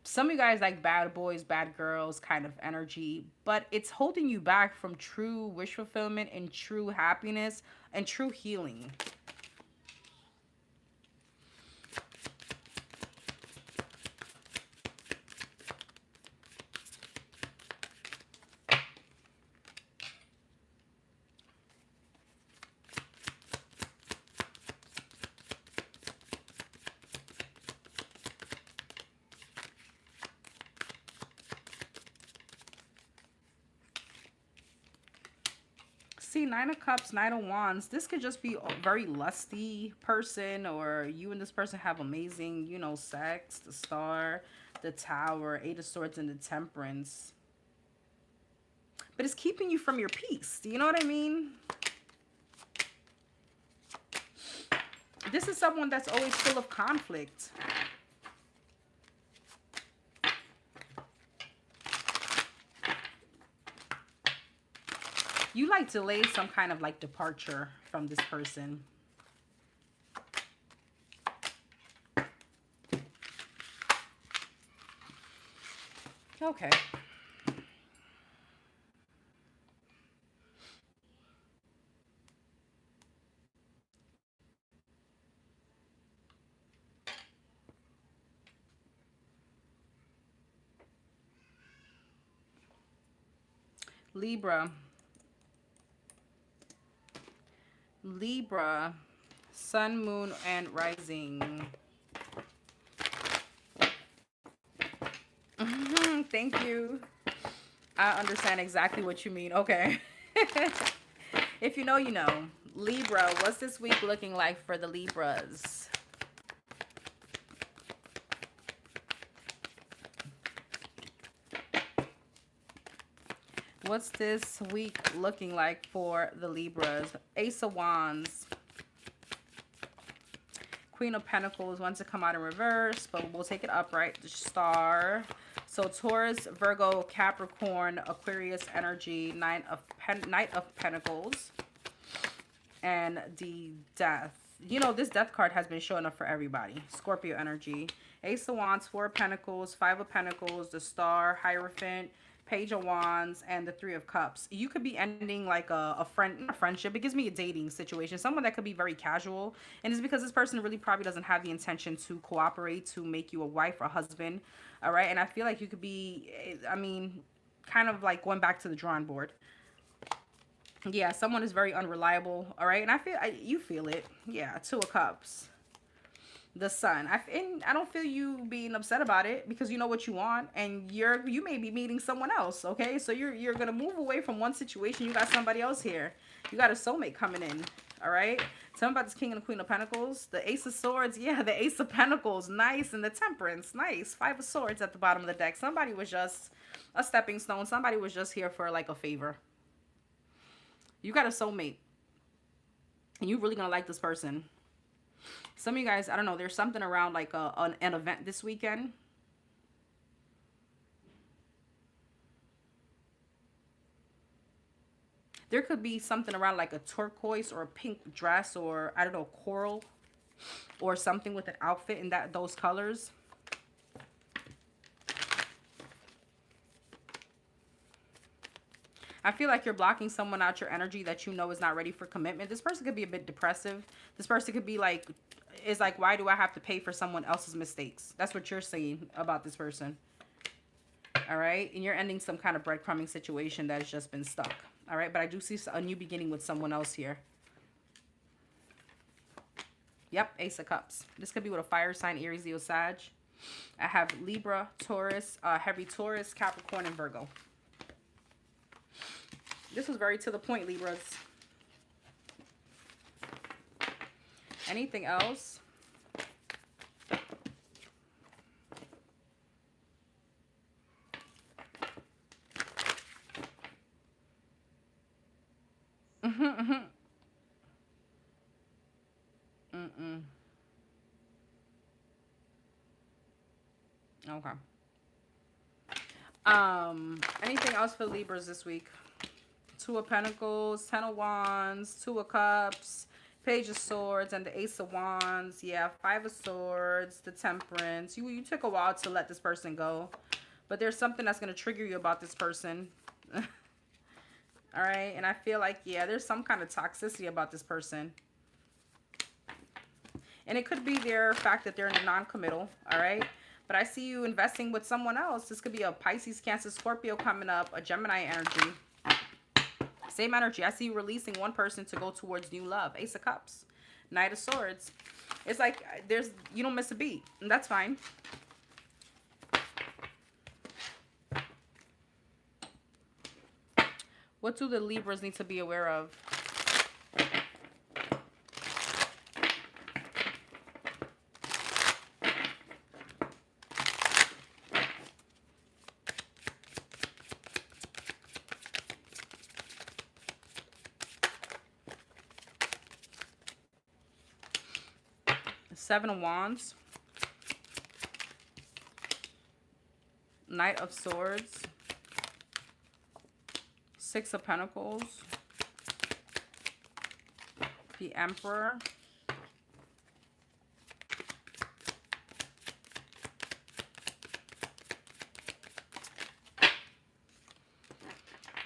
Some of you guys like bad boys, bad girls kind of energy, but it's holding you back from true wish fulfillment and true happiness and true healing. see, Nine of Cups, Knight of Wands. This could just be a very lusty person, or you and this person have amazing, you know, sex. The Star, the Tower, Eight of Swords, and the Temperance. But it's keeping you from your peace. Do you know what I mean? This is someone that's always full of conflict. You like delay some kind of like departure from this person. Okay. Libra. Libra, Sun, Moon, and Rising. Thank you. I understand exactly what you mean. Okay. If you know, you know. Libra, what's this week looking like for the Libras? What's this week looking like for the Libras? Ace of Wands. Queen of Pentacles wants to come out in reverse, but we'll take it upright. The Star. So Taurus, Virgo, Capricorn, Aquarius energy, Knight of Pentacles, and the Death. You know, this Death card has been showing up for everybody. Scorpio energy. Ace of Wands, Four of Pentacles, Five of Pentacles, the Star, Hierophant, Page of Wands, and the Three of Cups. You could be ending like a friendship. It gives me a dating situation. Someone that could be very casual. And it's because this person really probably doesn't have the intention to cooperate to make you a wife or husband. All right. And I feel like you could be, I mean, kind of like going back to the drawing board. Yeah, someone is very unreliable. All right. And you feel it. Yeah, Two of Cups. The Sun. I don't feel you being upset about it because you know what you want, and you may be meeting someone else. Okay, so you're gonna move away from one situation. You got somebody else here. You got a soulmate coming in. All right. Tell me about this King and the Queen of Pentacles. The Ace of Swords. Yeah, the Ace of Pentacles. Nice. And the Temperance. Nice. Five of Swords at the bottom of the deck. Somebody was just a stepping stone. Somebody was just here for like a favor. You got a soulmate, and you're really gonna like this person. Some of you guys, I don't know, there's something around like an event this weekend. There could be something around like a turquoise or a pink dress, or I don't know, coral or something with an outfit in those colors. I feel like you're blocking someone out your energy that you know is not ready for commitment. This person could be a bit depressive. This person could be like, is like, why do I have to pay for someone else's mistakes? That's what you're saying about this person. All right. And you're ending some kind of breadcrumbing situation that has just been stuck. All right. But I do see a new beginning with someone else here. Yep. Ace of Cups. This could be with a fire sign, Aries, Leo, Sag. I have Libra, Taurus, heavy Taurus, Capricorn, and Virgo. This was very to the point, Libras. Anything else? Okay. Anything else for Libras this week? Two of Pentacles, Ten of Wands, Two of Cups, Page of Swords, and the Ace of Wands. Yeah, Five of Swords, the Temperance. You took a while to let this person go, but there's something that's going to trigger you about this person. All right, and I feel like, yeah, there's some kind of toxicity about this person. And it could be their fact that they're in a non-committal, all right? But I see you investing with someone else. This could be a Pisces, Cancer, Scorpio coming up, a Gemini energy. Same energy. I see you releasing one person to go towards new love. Ace of Cups. Knight of Swords. It's like you don't miss a beat. And that's fine. What do the Libras need to be aware of? Seven of Wands, Knight of Swords, Six of Pentacles, the Emperor,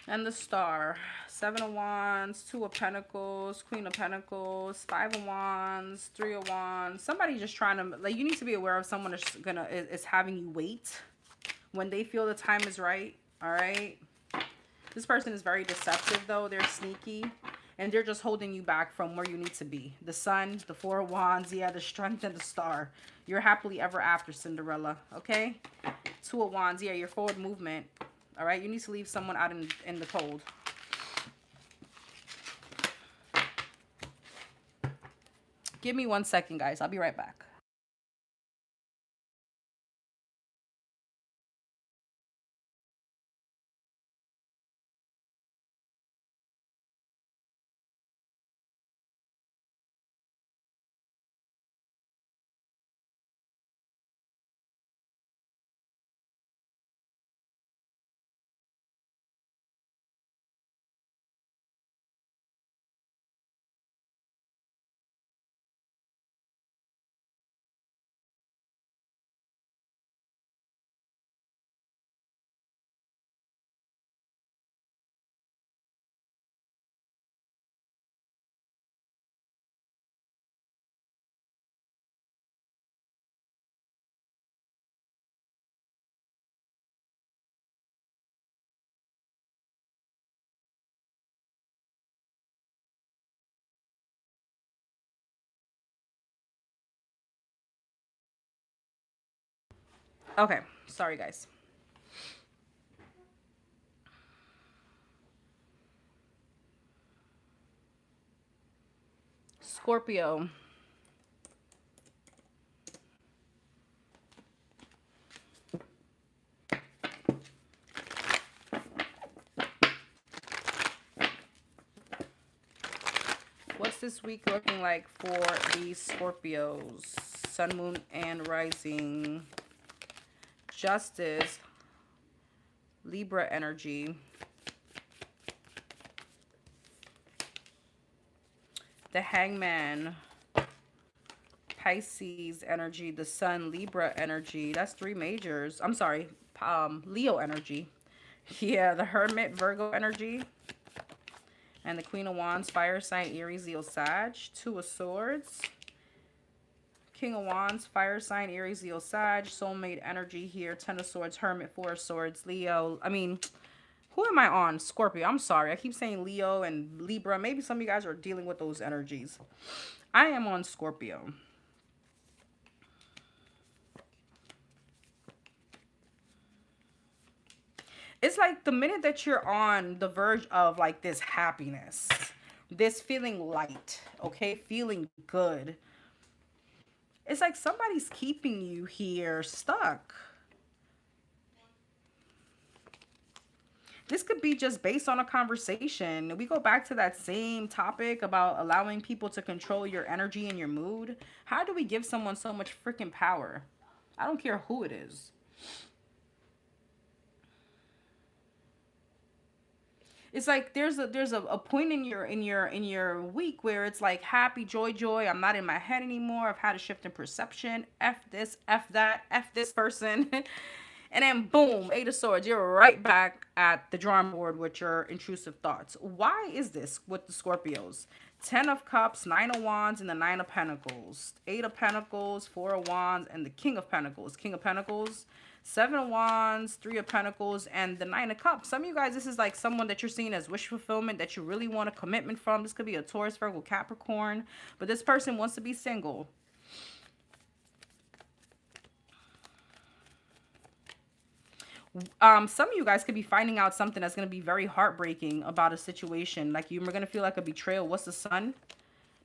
and the Star. Seven of Wands, Two of Pentacles, Queen of Pentacles, Five of Wands, Three of Wands. Somebody just trying to, like, you need to be aware of someone is having you wait when they feel the time is right. All right. This person is very deceptive, though. They're sneaky, and they're just holding you back from where you need to be. The Sun, the Four of Wands, yeah, the Strength, and the Star. You're happily ever after, Cinderella, okay? Two of Wands, yeah, your forward movement. All right, you need to leave someone out in the cold. Give me 1 second, guys. I'll be right back. Okay, sorry, guys. Scorpio. What's this week looking like for the Scorpios? Sun, Moon, and Rising. Justice. Libra energy. The Hangman. Pisces energy. The Sun, Libra energy. That's three majors. I'm sorry. Leo energy. Yeah, the Hermit, Virgo energy. And the Queen of Wands, Fire sign, Aries, Leo, Sag. Two of Swords. King of Wands, Fire sign, Aries, Leo, Sag. Soulmate energy here. Ten of Swords, Hermit, Four of Swords, Leo. I mean, who am I on? Scorpio. I'm sorry. I keep saying Leo and Libra. Maybe some of you guys are dealing with those energies. I am on Scorpio. It's like the minute that you're on the verge of like this happiness, this feeling light, okay, feeling good, it's like somebody's keeping you here stuck. This could be just based on a conversation. We go back to that same topic about allowing people to control your energy and your mood. How do we give someone so much freaking power? I don't care who it is. It's like there's a point in your week where it's like happy, joy. I'm not in my head anymore. I've had a shift in perception. F this, F that, F this person. And then boom, Eight of Swords, you're right back at the drawing board with your intrusive thoughts. Why is this with the Scorpios? Ten of Cups, Nine of Wands, and the Nine of Pentacles. Eight of Pentacles, Four of Wands, and the King of Pentacles. King of Pentacles, Seven of Wands, Three of Pentacles, and the Nine of Cups. Some of you guys, this is like someone that you're seeing as wish fulfillment, that you really want a commitment from. This could be a Taurus, Virgo, Capricorn. But this person wants to be single. Some of you guys could be finding out something that's going to be very heartbreaking about a situation. Like you're going to feel like a betrayal. What's the sun?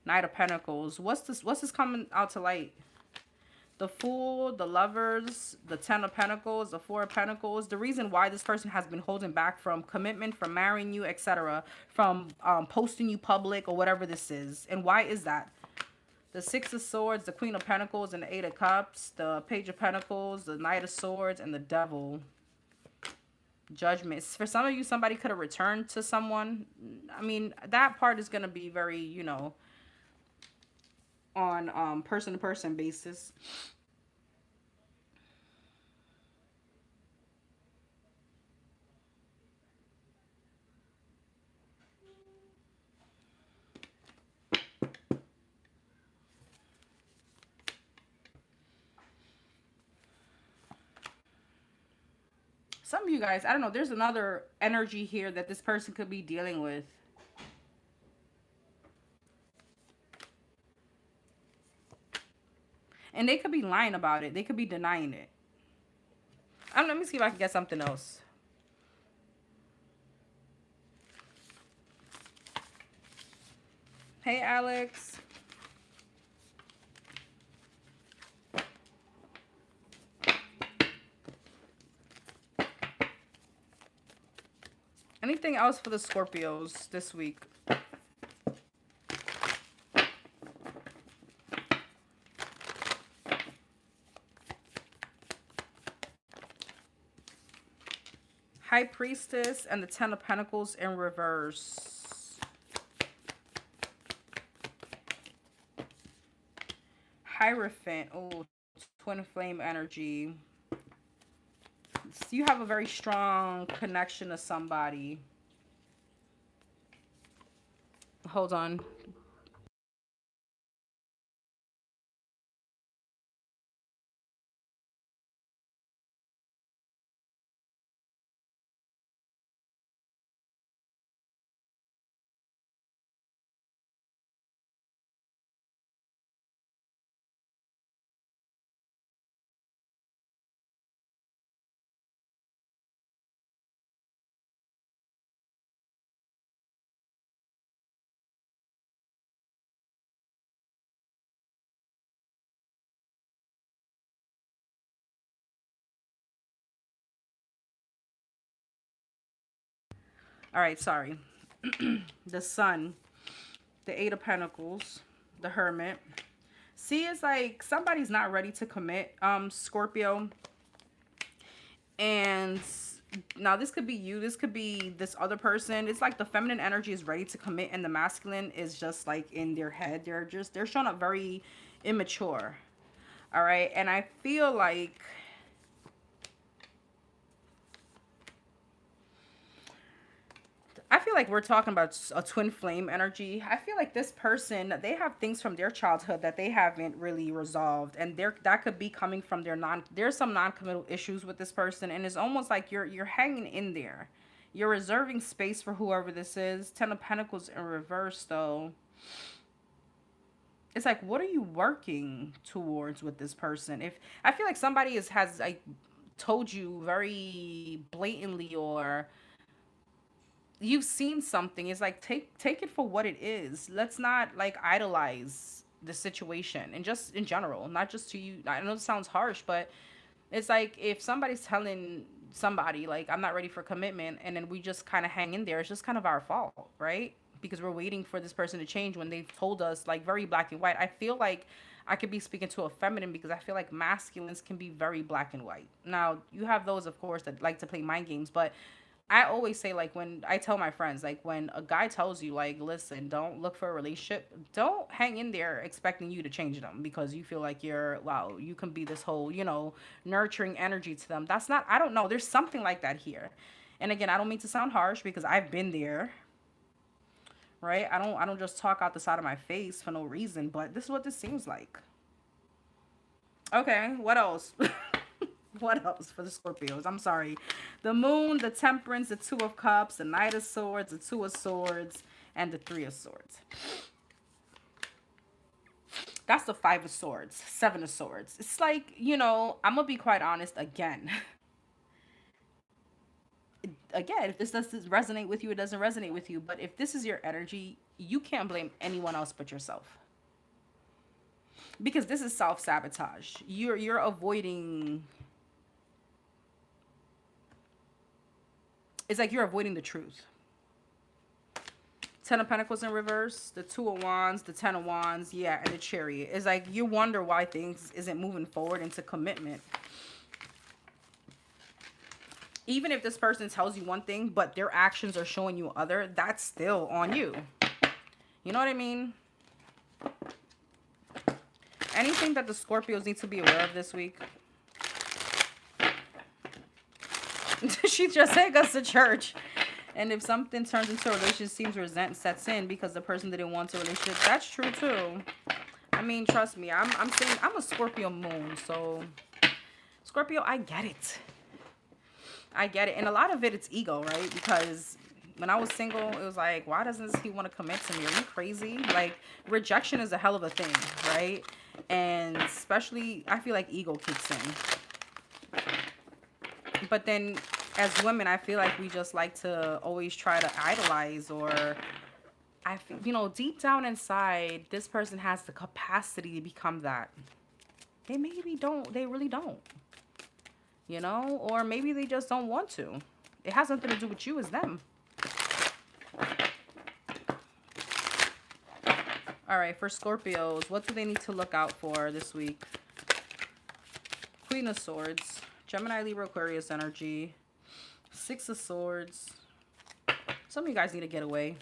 Knight of Pentacles. What's this coming out to light? The Fool, the Lovers, the Ten of Pentacles, the Four of Pentacles. The reason why this person has been holding back from commitment, from marrying you, etc., from posting you public or whatever this is. And why is that? The Six of Swords, the Queen of Pentacles, and the Eight of Cups, the Page of Pentacles, the Knight of Swords, and the Devil. Judgments. For some of you, somebody could have returned to someone. I mean, that part is going to be very, on person-to-person basis. Some of you guys, I don't know, there's another energy here that this person could be dealing with. And they could be lying about it. They could be denying it. Let me see if I can get something else. Hey, Alex. Anything else for the Scorpios this week? High Priestess and the Ten of Pentacles in reverse. Hierophant. Oh, twin flame energy. So you have a very strong connection to somebody. Hold on. All right, sorry. The Sun, the Eight of Pentacles, the Hermit. See, it's like somebody's not ready to commit, Scorpio. And now this could be you. This could be this other person. It's like the feminine energy is ready to commit and the masculine is just like in their head. They're showing up very immature. All right. And I feel like we're talking about a twin flame energy. I feel like this person, they have things from their childhood that they haven't really resolved, and that could be coming from there's some non-committal issues with this person, and it's almost like you're hanging in there. You're reserving space for whoever this is. Ten of Pentacles in reverse though. It's like, what are you working towards with this person? If I feel like somebody has like told you very blatantly, or you've seen something, it's like take it for what it is. Let's not like idolize the situation, and just in general, not just to you. I know it sounds harsh, but it's like if somebody's telling somebody like I'm not ready for commitment, and then we just kind of hang in there, it's just kind of our fault, right? Because we're waiting for this person to change when they've told us like very black and white. I feel like I could be speaking to a feminine, because I feel like masculines can be very black and white. Now you have those, of course, that like to play mind games, but I always say, like, when I tell my friends, like, when a guy tells you, like, listen, don't look for a relationship, don't hang in there expecting you to change them because you feel like wow, you can be this whole, nurturing energy to them. That's not, I don't know. There's something like that here. And again, I don't mean to sound harsh because I've been there, right? I don't just talk out the side of my face for no reason, but this is what this seems like. Okay, what else? What else for the Scorpios? I'm sorry. The Moon, the Temperance, the Two of Cups, the Knight of Swords, the Two of Swords, and the Three of Swords. That's the Five of Swords, Seven of Swords. It's like, I'm going to be quite honest again. again, if this doesn't resonate with you, it doesn't resonate with you. But if this is your energy, you can't blame anyone else but yourself. Because this is self-sabotage. You're avoiding, it's like you're avoiding the truth. Ten of Pentacles in reverse, the Two of Wands, the Ten of Wands, yeah, and the Chariot. It's like you wonder why things isn't moving forward into commitment. Even if this person tells you one thing, but their actions are showing you other, that's still on you. You know what I mean? Anything that the Scorpios need to be aware of this week? She just said goes to church. And if something turns into a relationship, seems resent sets in because the person didn't want a relationship. That's true too. I mean, trust me. I'm saying I'm a Scorpio moon, so Scorpio, I get it. I get it. And a lot of it's ego, right? Because when I was single, it was like, why doesn't he want to commit to me? Are you crazy? Like, rejection is a hell of a thing, right? And especially, I feel like ego kicks in. But then, as women, I feel like we just like to always try to idolize, or I feel, you know, deep down inside, this person has the capacity to become that. They maybe don't. They really don't. You know? Or maybe they just don't want to. It has nothing to do with you. It's them. All right, for Scorpios, what do they need to look out for this week? Queen of Swords, Gemini, Libra, Aquarius energy, Six of Swords. Some of you guys need to get away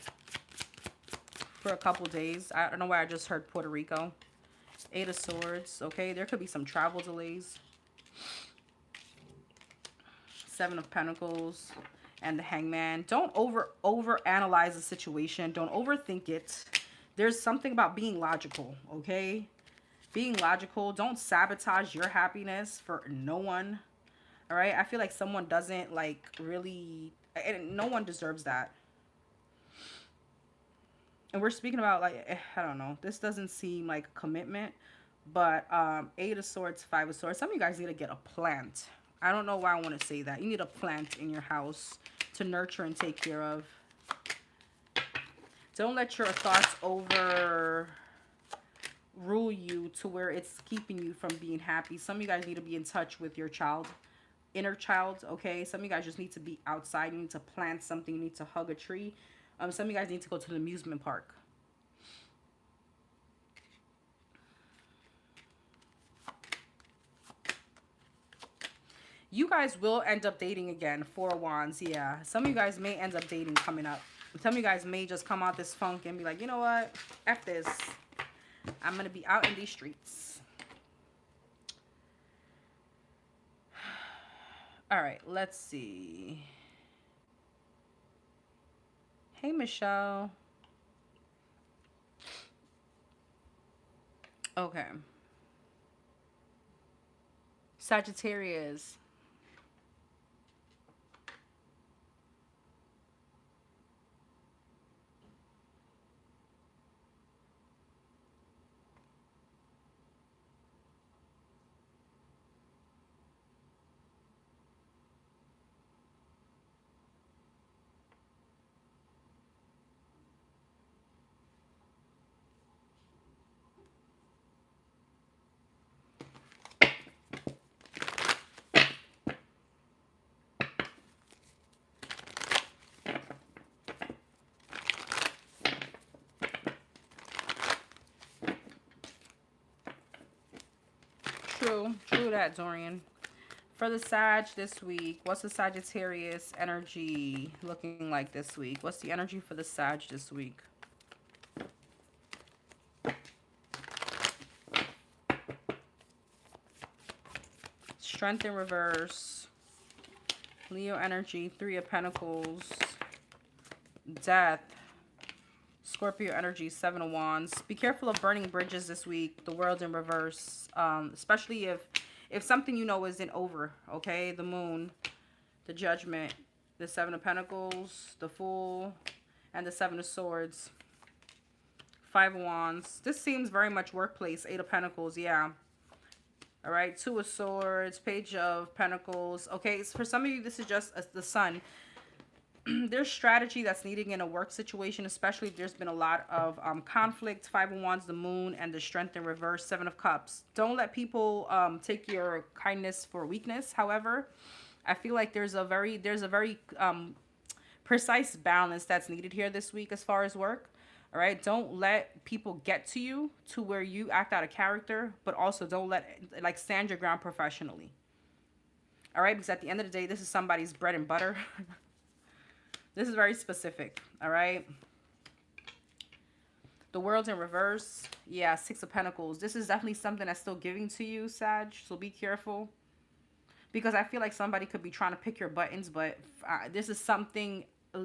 for a couple days. I don't know why I just heard Puerto Rico. Eight of Swords, okay? There could be some travel delays. Seven of Pentacles and the Hangman. Don't overanalyze the situation. Don't overthink it. There's something about being logical, okay? Being logical. Don't sabotage your happiness for no one. All right? I feel like someone doesn't, like, really... And no one deserves that. And we're speaking about, like, I don't know. This doesn't seem like a commitment. But Eight of Swords, Five of Swords. Some of you guys need to get a plant. I don't know why I want to say that. You need a plant in your house to nurture and take care of. Don't let your thoughts over rule you to where it's keeping you from being happy. Some of you guys need to be in touch with your child, inner child, okay? Some of you guys just need to be outside. You need to plant something. You need to hug a tree. Some of you guys need to go to the amusement park. You guys will end up dating again. Four of Wands, yeah. Some of you guys may end up dating coming up. Some of you guys may just come out this funk and be like, you know what? F this. I'm going to be out in these streets. All right, let's see. Hey, Michelle. Okay. Sagittarius. True that, Dorian. For the Sag this week, what's the Sagittarius energy looking like this week? What's the energy for the Sag this week? Strength in reverse. Leo energy, Three of Pentacles. Death. Scorpio energy, Seven of Wands. Be careful of burning bridges this week. The World in reverse. Especially if something you know isn't over, okay? The Moon, the Judgment, the Seven of Pentacles, the Fool, and the Seven of Swords. Five of Wands. This seems very much workplace. Eight of Pentacles, yeah. All right, Two of Swords, Page of Pentacles. Okay, so for some of you, this is just the Sun. there's strategy that's needed in a work situation, especially if there's been a lot of conflict. Five of Wands, the Moon, and the Strength in reverse, Seven of Cups. Don't let people take your kindness for weakness. However, I feel like there's a very precise balance that's needed here this week as far as work. All right, don't let people get to you to where you act out of character, but also don't let like stand your ground professionally. All right, because at the end of the day, this is somebody's bread and butter. This is very specific. All right. The World's in reverse. Yeah, Six of Pentacles. This is definitely something that's still giving to you, Sag. So be careful. Because I feel like somebody could be trying to pick your buttons, but this is something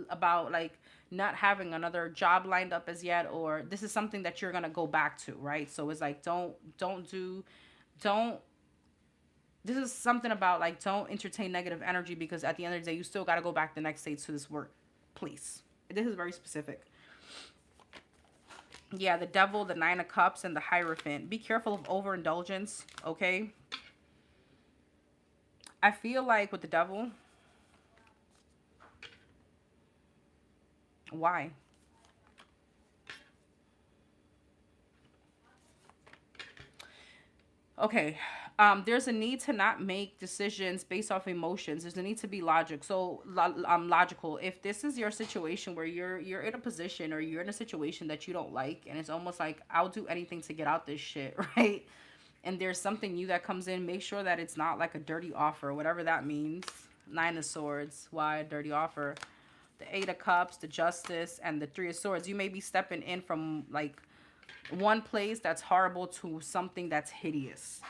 about like not having another job lined up as yet, or this is something that you're gonna go back to, right? So it's like don't this is something about like don't entertain negative energy, because at the end of the day you still got to go back the next day to this workplace. This is very specific. Yeah, the Devil, the Nine of Cups, and the Hierophant. Be careful of overindulgence, okay? I feel like with the Devil, why? Okay, there's a need to not make decisions based off emotions. There's a need to be logical. If this is your situation where you're in a position or you're in a situation that you don't like, and it's almost like I'll do anything to get out this shit, right? And there's something new that comes in, make sure that it's not like a dirty offer, whatever that means. Nine of Swords. Why a dirty offer? The Eight of Cups, the Justice, and the Three of Swords. You may be stepping in from like one place that's horrible to something that's hideous.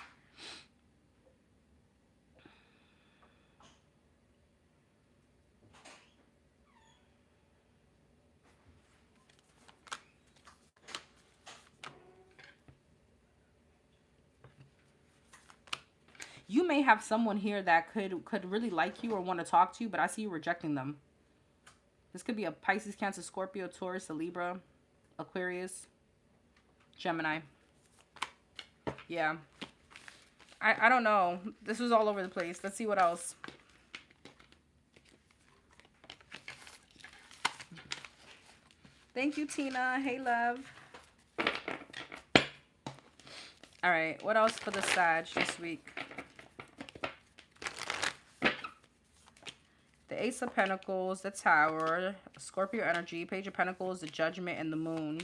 You may have someone here that could really like you or want to talk to you, but I see you rejecting them. This could be a Pisces, Cancer, Scorpio, Taurus, a Libra, Aquarius, Gemini. Yeah. I don't know. This was all over the place. Let's see what else. Thank you, Tina. Hey, love. All right. What else for the Sag this week? The Ace of Pentacles, the Tower, Scorpio energy, Page of Pentacles, the Judgment, and the Moon.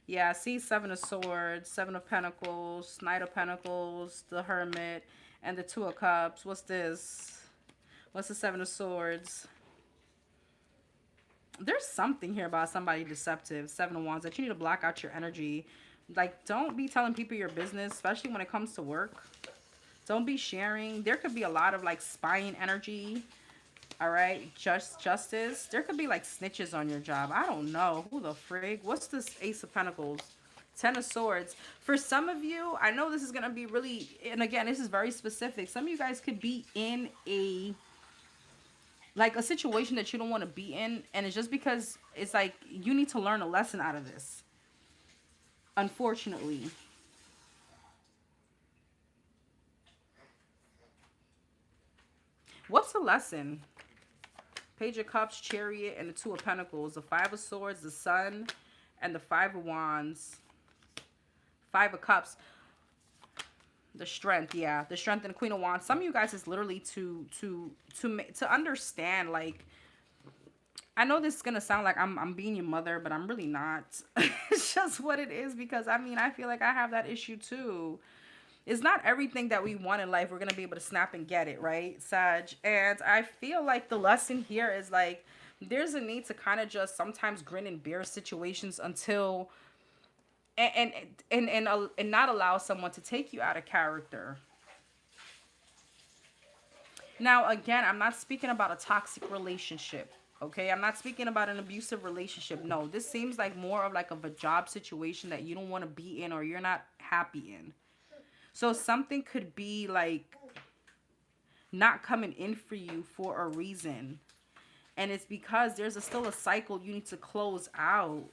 Yeah, see, Seven of Swords, Seven of Pentacles, Knight of Pentacles, the Hermit, and the Two of Cups. What's this? What's the Seven of Swords? There's something here about somebody deceptive. Seven of Wands, that you need to block out your energy. Like, don't be telling people your business, especially when it comes to work. Don't be sharing. There could be a lot of, like, spying energy. All right, Justice. There could be like snitches on your job. I don't know. Who the frig? What's this Ace of Pentacles? Ten of Swords. For some of you, I know this is going to be really, and again, this is very specific. Some of you guys could be in like a situation that you don't want to be in. And it's just because it's like you need to learn a lesson out of this. Unfortunately. What's the lesson? Page of Cups, Chariot, and the Two of Pentacles. The Five of Swords, the Sun, and the Five of Wands. Five of Cups. The Strength, yeah. The Strength and the Queen of Wands. Some of you guys is literally to understand, like, I know this is going to sound like I'm being your mother, but I'm really not. It's just what it is, because, I mean, I feel like I have that issue too. It's not everything that we want in life we're going to be able to snap and get it, right, Sag? And I feel like the lesson here is, like, there's a need to kind of just sometimes grin and bear situations until, and not allow someone to take you out of character. Now, again, I'm not speaking about a toxic relationship, okay? I'm not speaking about an abusive relationship. No, this seems like more of like a job situation that you don't want to be in or you're not happy in. So something could be like not coming in for you for a reason. And it's because there's still a cycle you need to close out.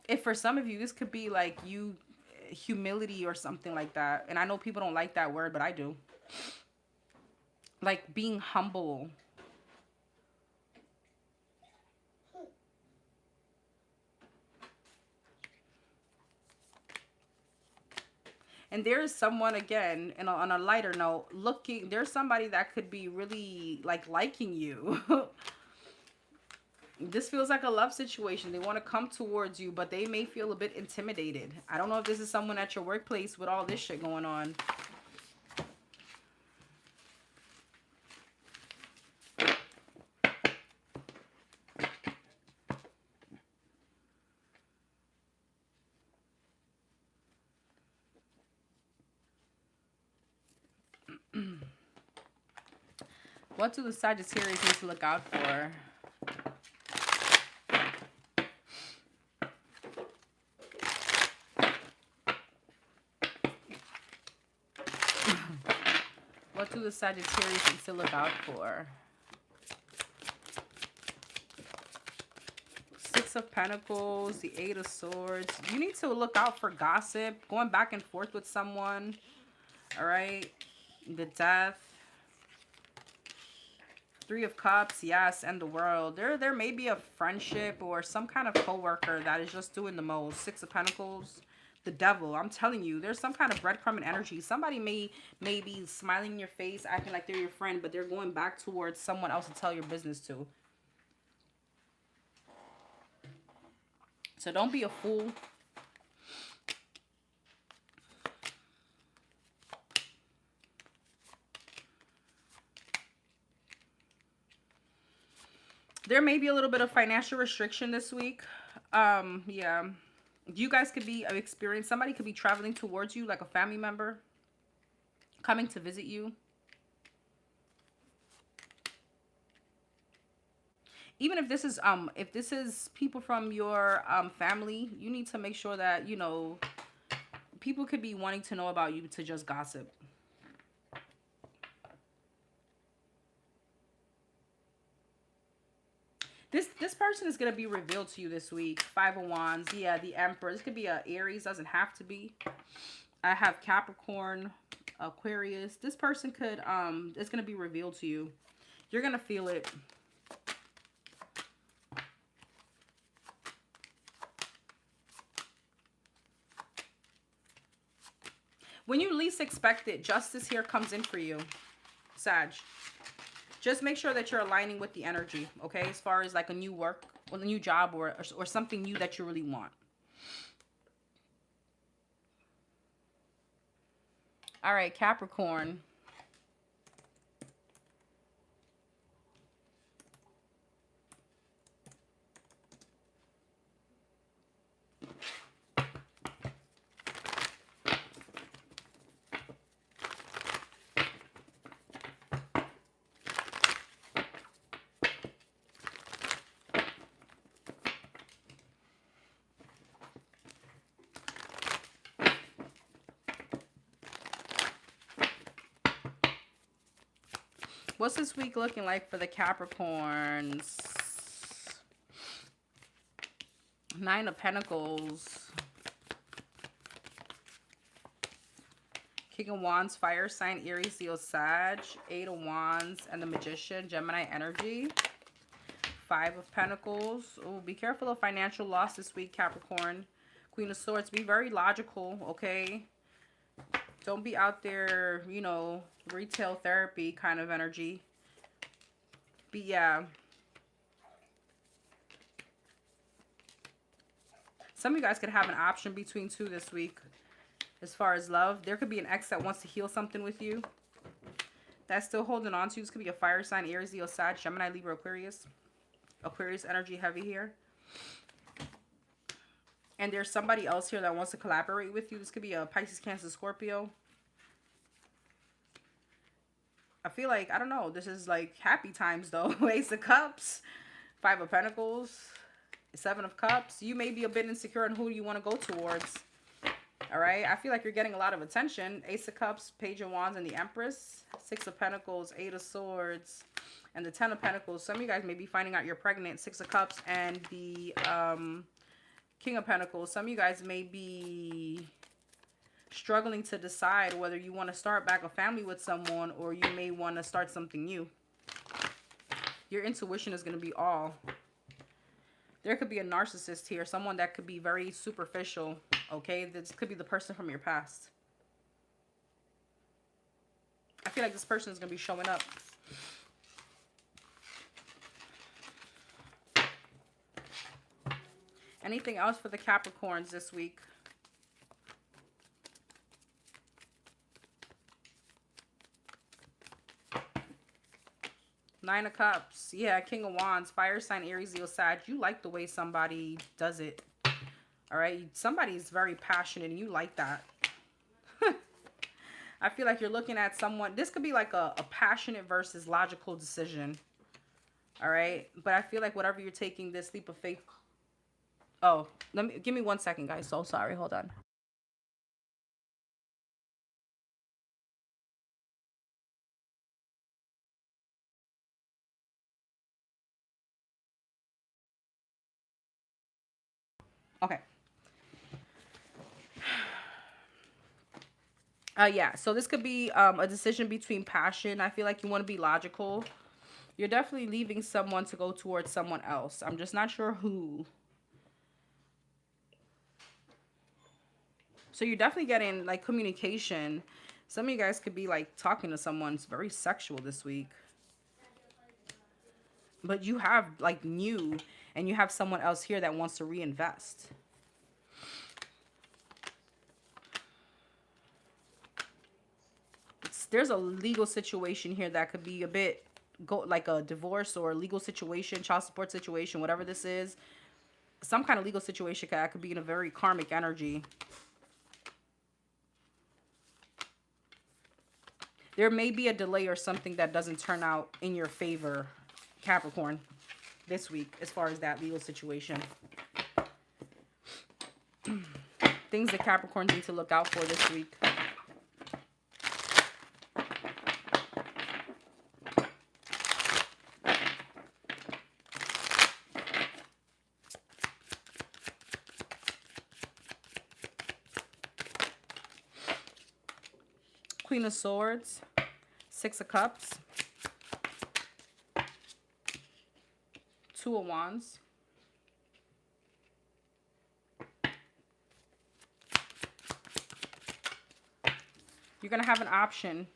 If for some of you, this could be like humility or something like that. And I know people don't like that word, but I do. like being humble. And there is someone, again, on a lighter note, looking, there's somebody that could be really like liking you. This feels like a love situation. They want to come towards you, but they may feel a bit intimidated. I don't know if this is someone at your workplace with all this shit going on. What do the Sagittarius need to look out for? What do the Sagittarius need to look out for? Six of Pentacles, the Eight of Swords. You need to look out for gossip, going back and forth with someone. All right. The Death. Three of Cups, yes, and the World. There may be a friendship or some kind of coworker that is just doing the most. Six of Pentacles. The Devil. I'm telling you, there's some kind of breadcrumbing energy. Somebody may be smiling in your face, acting like they're your friend, but they're going back towards someone else to tell your business to. So don't be a fool. There may be a little bit of financial restriction this week. Yeah. You guys could be experiencing, somebody could be traveling towards you, like a family member coming to visit you. Even if this is people from your family, you need to make sure that, you know, people could be wanting to know about you to just gossip. This person is going to be revealed to you this week. Five of Wands. Yeah, the Emperor. This could be a Aries. Doesn't have to be. I have Capricorn, Aquarius. This person could, it's going to be revealed to you. You're going to feel it. When you least expect it, justice here comes in for you, Sag. Just make sure that you're aligning with the energy, okay? As far as like a new work, or a new job, or something new that you really want. All right, Capricorn. What's this week looking like for the Capricorns? Nine of Pentacles. King of Wands, fire sign, Aries, Leo, Sag. Eight of Wands and the Magician, Gemini energy. Five of Pentacles. Oh, be careful of financial loss this week, Capricorn. Queen of Swords, be very logical, okay? Don't be out there, you know, retail therapy kind of energy. Yeah. Some of you guys could have an option between two this week as far as love. There could be an ex that wants to heal something with you. That's still holding on to you. This could be a fire sign, Aries, Leo, Sag, Gemini, Libra, Aquarius. Aquarius energy heavy here. And there's somebody else here that wants to collaborate with you. This could be a Pisces, Cancer, Scorpio. I feel like, I don't know, this is like happy times though. Ace of Cups, Five of Pentacles, Seven of Cups. You may be a bit insecure on who you want to go towards. All right. I feel like you're getting a lot of attention. Ace of Cups, Page of Wands, and the Empress. Six of Pentacles, Eight of Swords, and the Ten of Pentacles. Some of you guys may be finding out you're pregnant. Six of Cups and the King of Pentacles. Some of you guys may be struggling to decide whether you want to start back a family with someone or you may want to start something new. Your intuition is going to be all. There could be a narcissist here, someone that could be very superficial, okay? This could be the person from your past. I feel like this person is going to be showing up. Anything else for the Capricorns this week? Nine of Cups. Yeah, King of Wands. Fire sign, Aries, Leo, Sag. You like the way somebody does it. All right? Somebody's very passionate and you like that. I feel like you're looking at someone. This could be like a passionate versus logical decision. All right? But I feel like whatever you're taking, this leap of faith. Oh, give me 1 second, guys. So sorry. Hold on. Okay. Yeah, so this could be a decision between passion. I feel like you want to be logical. You're definitely leaving someone to go towards someone else. I'm just not sure who. So you're definitely getting like communication. Some of you guys could be like talking to someone. It's very sexual this week. But you have like new, and you have someone else here that wants to reinvest. There's a legal situation here that could be a bit like a divorce or a legal situation, child support situation, whatever this is. Some kind of legal situation that could be in a very karmic energy. There may be a delay or something that doesn't turn out in your favor, Capricorn, this week, as far as that legal situation. Things that Capricorns need to look out for this week. Queen of Swords, Six of Cups, Two of Wands, you're gonna have an option,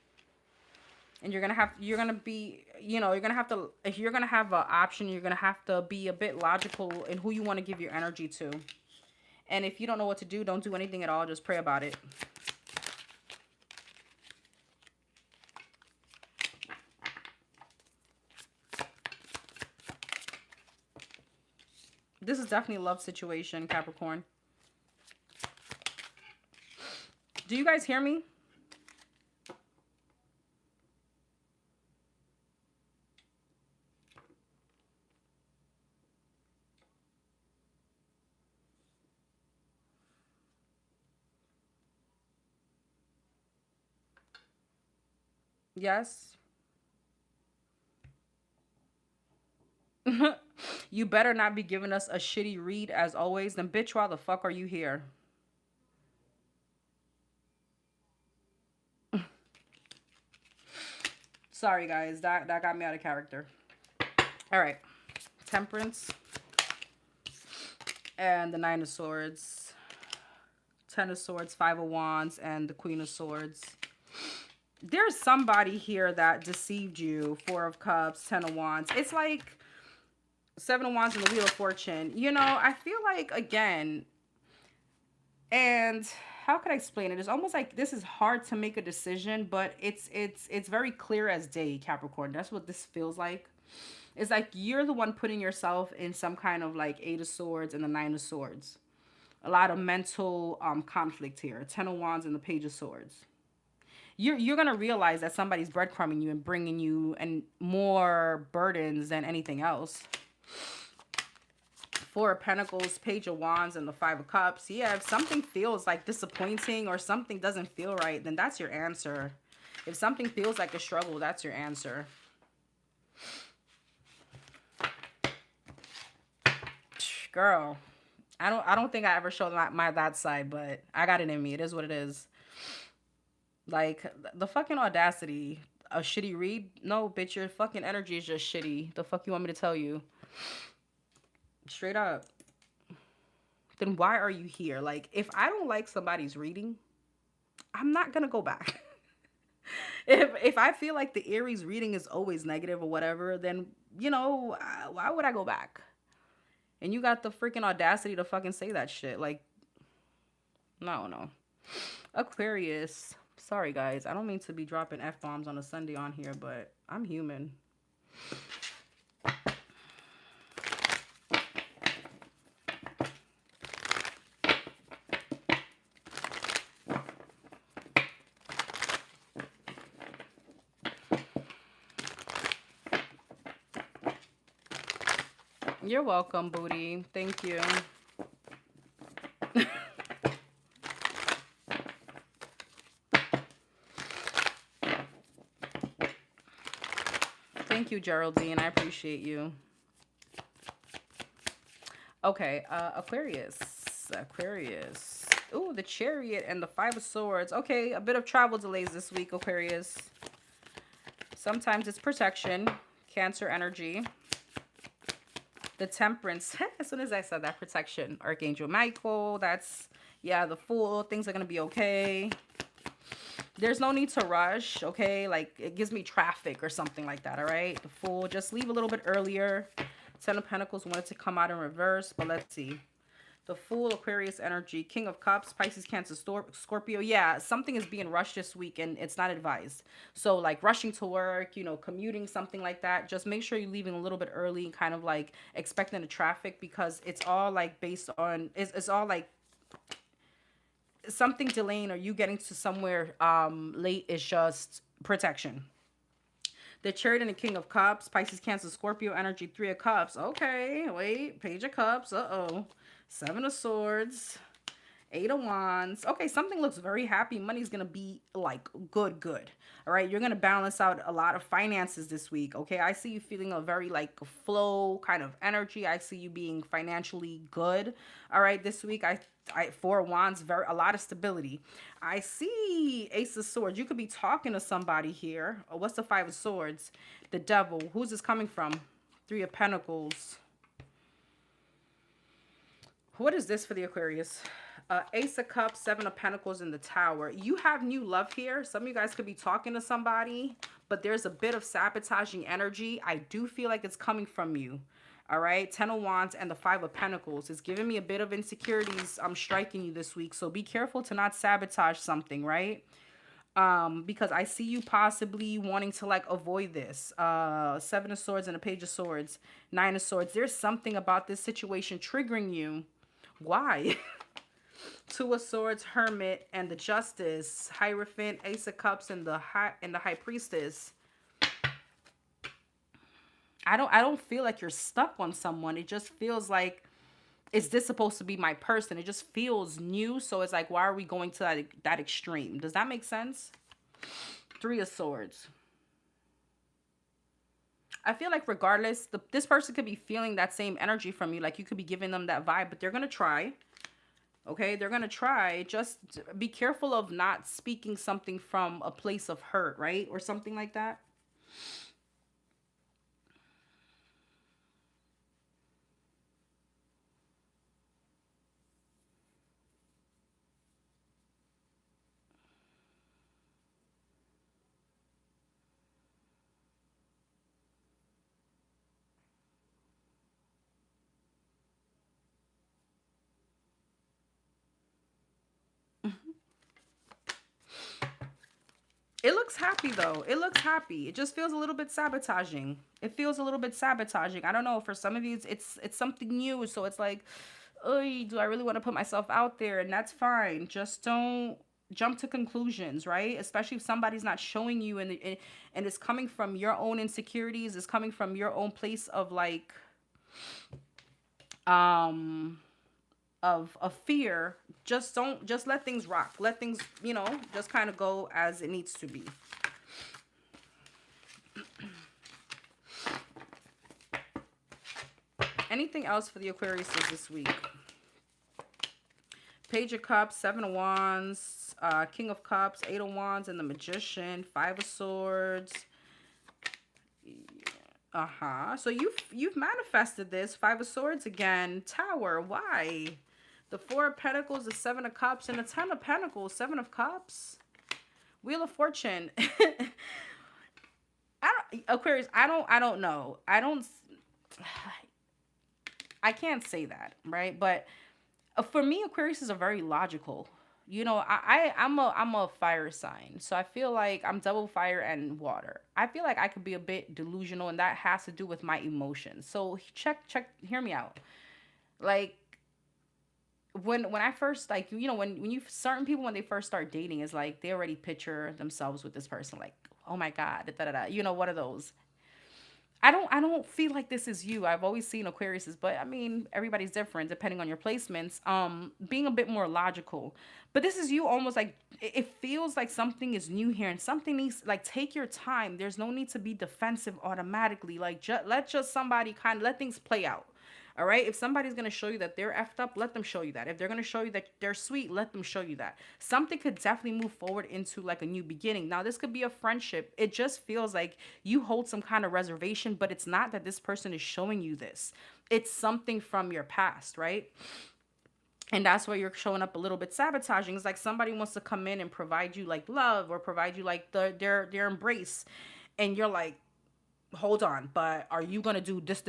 and you're gonna have to, if you're gonna have an option, you're gonna have to be a bit logical in who you want to give your energy to. And if you don't know what to do, don't do anything at all. Just pray about it. This is definitely a love situation, Capricorn. Do you guys hear me? Yes. You better not be giving us a shitty read as always. Then bitch, why the fuck are you here? Sorry guys, that got me out of character. All right. Temperance. And the Nine of Swords. Ten of Swords, Five of Wands, and the Queen of Swords. There's somebody here that deceived you. Four of Cups, Ten of Wands. It's like Seven of Wands and the Wheel of Fortune. You know, I feel like, again, and how could I explain it? It's almost like this is hard to make a decision, but it's very clear as day, Capricorn. That's what this feels like. It's like you're the one putting yourself in some kind of like Eight of Swords and the Nine of Swords. A lot of mental conflict here. Ten of Wands and the Page of Swords. You're going to realize that somebody's breadcrumbing you and bringing you and more burdens than anything else. Four of Pentacles, Page of Wands, and the Five of Cups. Yeah, if something feels like disappointing or something doesn't feel right, then that's your answer. If something feels like a struggle, that's your answer. Girl, I don't think I ever showed that side, but I got it in me. It is what it is. Like, the fucking audacity. A shitty read? No, bitch, your fucking energy is just shitty. The fuck you want me to tell you? Straight up. Then why are you here? Like, if I don't like somebody's reading, I'm not gonna go back. If I feel like the Aries reading is always negative or whatever, then why would I go back? And you got the freaking audacity to fucking say that shit. Like, no. Aquarius. Sorry guys, I don't mean to be dropping F bombs on a Sunday on here, but I'm human. You're welcome, booty. Thank you. Thank you, Geraldine. I appreciate you. Okay, Aquarius. Aquarius. Ooh, the Chariot and the Five of Swords. Okay, a bit of travel delays this week, Aquarius. Sometimes it's protection. Cancer energy. The Temperance. As soon as I said that, protection. Archangel Michael. That's, yeah, the Fool. Things are going to be okay. There's no need to rush, okay? Like, it gives me traffic or something like that, all right? The Fool. Just leave a little bit earlier. Ten of Pentacles wanted to come out in reverse, but let's see. The Fool, Aquarius energy, King of Cups, Pisces, Cancer, Scorpio. Yeah, something is being rushed this week and it's not advised. So like rushing to work, commuting, something like that. Just make sure you're leaving a little bit early and kind of like expecting the traffic, because it's all like based on, it's all like something delaying or you getting to somewhere late is just protection. The Chariot and the King of Cups, Pisces, Cancer, Scorpio energy, Three of Cups. Okay, wait, Page of Cups. Uh-oh. Seven of Swords, Eight of Wands. Okay, something looks very happy. Money's going to be like good. All right, you're going to balance out a lot of finances this week. Okay, I see you feeling a very like flow kind of energy. I see you being financially good. All right, this week I Four of Wands, a lot of stability. I see Ace of Swords. You could be talking to somebody here. Oh, what's the Five of Swords? The Devil. Who's this coming from? Three of Pentacles. What is this for the Aquarius? Ace of Cups, Seven of Pentacles, in the Tower. You have new love here. Some of you guys could be talking to somebody, but there's a bit of sabotaging energy. I do feel like it's coming from you. All right. Ten of Wands and the Five of Pentacles. It's giving me a bit of insecurities. I'm striking you this week. So be careful to not sabotage something, right? Because I see you possibly wanting to like avoid this. Seven of Swords and a Page of Swords. Nine of Swords. There's something about this situation triggering you. Why? Two of Swords, Hermit, and the Justice, Hierophant, Ace of Cups, and the High Priestess. I don't feel like you're stuck on someone. It just feels like, is this supposed to be my person? It just feels new. So it's like, why are we going to that extreme? Does that make sense? Three of Swords. I feel like regardless, this person could be feeling that same energy from you. Like you could be giving them that vibe, but they're going to try. Okay, they're going to try. Just be careful of not speaking something from a place of hurt, right? Or something like that. It looks happy though. It looks happy. It just feels a little bit sabotaging. It feels a little bit sabotaging. I don't know. For some of you, it's something new. So it's like, oh, do I really want to put myself out there? And that's fine. Just don't jump to conclusions, right? Especially if somebody's not showing you and it's coming from your own insecurities. It's coming from your own place of like, of fear. Just let things rock. Let things, just kind of go as it needs to be. Anything else for the Aquarius this week? Page of Cups, Seven of Wands, King of Cups, Eight of Wands, and the Magician, Five of Swords. So you've manifested this. Five of Swords again. Tower. Why? The Four of Pentacles, the Seven of Cups, and the Ten of Pentacles. Seven of Cups. Wheel of Fortune. Aquarius, I don't know. I can't say that, right? But for me, Aquarius is a very logical. You know, I'm a fire sign, so I feel like I'm double fire and water. I feel like I could be a bit delusional, and that has to do with my emotions. So check, hear me out. Like when I first, like, you know, when you certain people, when they first start dating, is like they already picture themselves with this person, like, oh my god, da da da. You know, what are those? I don't feel like this is you. I've always seen Aquariuses, but I mean, everybody's different depending on your placements. Being a bit more logical. But this is you, almost like it feels like something is new here, and something needs, like, take your time. There's no need to be defensive automatically. Like, let somebody kind of let things play out. All right. If somebody's going to show you that they're effed up, let them show you that. If they're going to show you that they're sweet, let them show you that. Something could definitely move forward into like a new beginning. Now, this could be a friendship. It just feels like you hold some kind of reservation, but it's not that this person is showing you this. It's something from your past, right? And that's where you're showing up a little bit sabotaging. It's like somebody wants to come in and provide you like love, or provide you like their embrace. And you're like, hold on, but are you going to do this?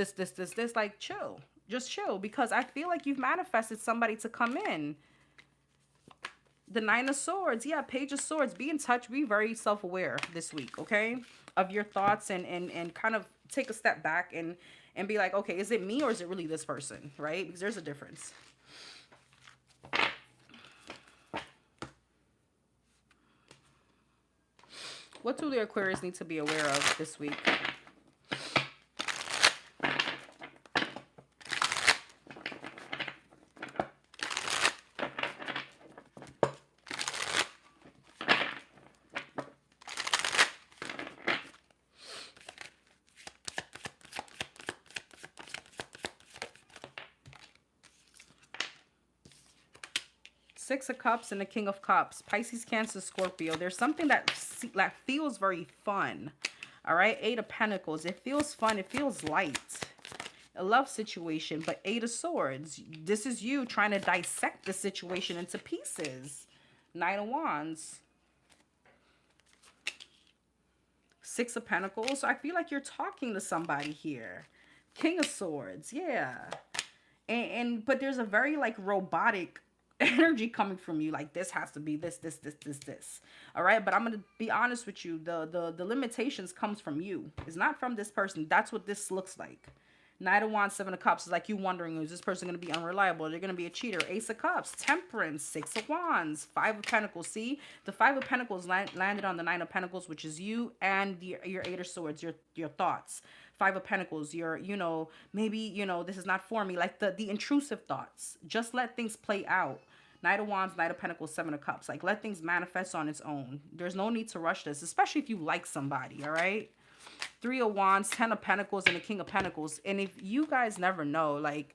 Like, chill. Just chill, because I feel like you've manifested somebody to come in. The Nine of Swords. Yeah, Page of Swords. Be in touch. Be very self-aware this week, okay? Of your thoughts, and kind of take a step back and be like, okay, is it me or is it really this person, right? Because there's a difference. What do the Aquarius need to be aware of this week? Six of Cups and the King of Cups. Pisces, Cancer, Scorpio. There's something that feels very fun. All right. Eight of Pentacles. It feels fun. It feels light. A love situation. But Eight of Swords. This is you trying to dissect the situation into pieces. Nine of Wands. Six of Pentacles. So I feel like you're talking to somebody here. King of Swords. Yeah. But there's a very like robotic energy coming from you, like this has to be this. All right, but I'm gonna be honest with you, the limitations comes from you. It's not from this person. That's what this looks like. Knight of Wands, Seven of Cups. Is like you wondering, is this person gonna be unreliable? They're gonna be a cheater. Ace of Cups, Temperance, Six of Wands, Five of Pentacles. See, the Five of Pentacles landed on the Nine of Pentacles, which is you, and your Eight of Swords, your thoughts. Five of Pentacles, you know, maybe, you know, this is not for me, like the intrusive thoughts. Just let things play out. Knight of Wands, Knight of Pentacles, Seven of Cups. Like, let things manifest on its own. There's no need to rush this, especially if you like somebody, all right? Three of Wands, Ten of Pentacles, and the King of Pentacles. And if you guys never know, like,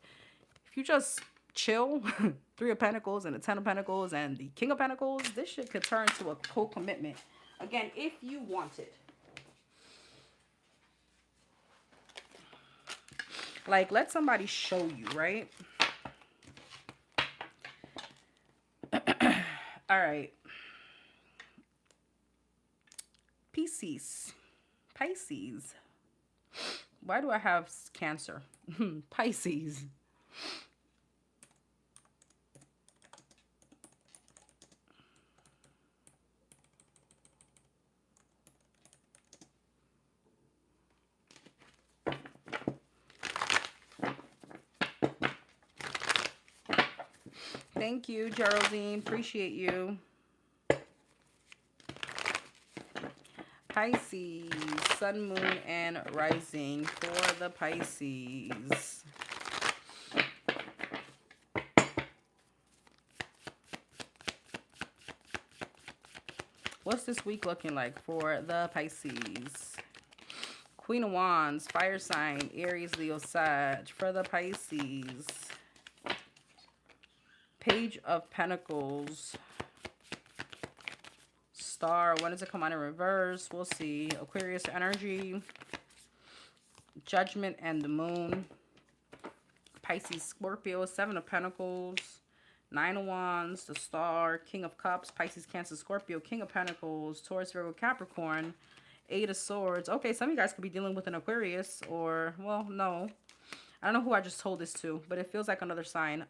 if you just chill, Three of Pentacles and the Ten of Pentacles and the King of Pentacles, this shit could turn to a co-commitment. Again, if you want it. Like, let somebody show you, right? All right. Pisces. Why do I have Cancer? Pisces. Thank you, Geraldine. Appreciate you. Pisces, Sun, Moon, and Rising for the Pisces. What's this week looking like for the Pisces? Queen of Wands, fire sign, Aries, Leo, Sag for the Pisces. Page of Pentacles. Star. When does it come out in reverse? We'll see. Aquarius energy. Judgment and the Moon. Pisces, Scorpio. Seven of Pentacles. Nine of Wands. The Star. King of Cups. Pisces, Cancer, Scorpio. King of Pentacles. Taurus, Virgo, Capricorn. Eight of Swords. Okay, some of you guys could be dealing with an Aquarius or, well, no. I don't know who I just told this to, but it feels like another sign.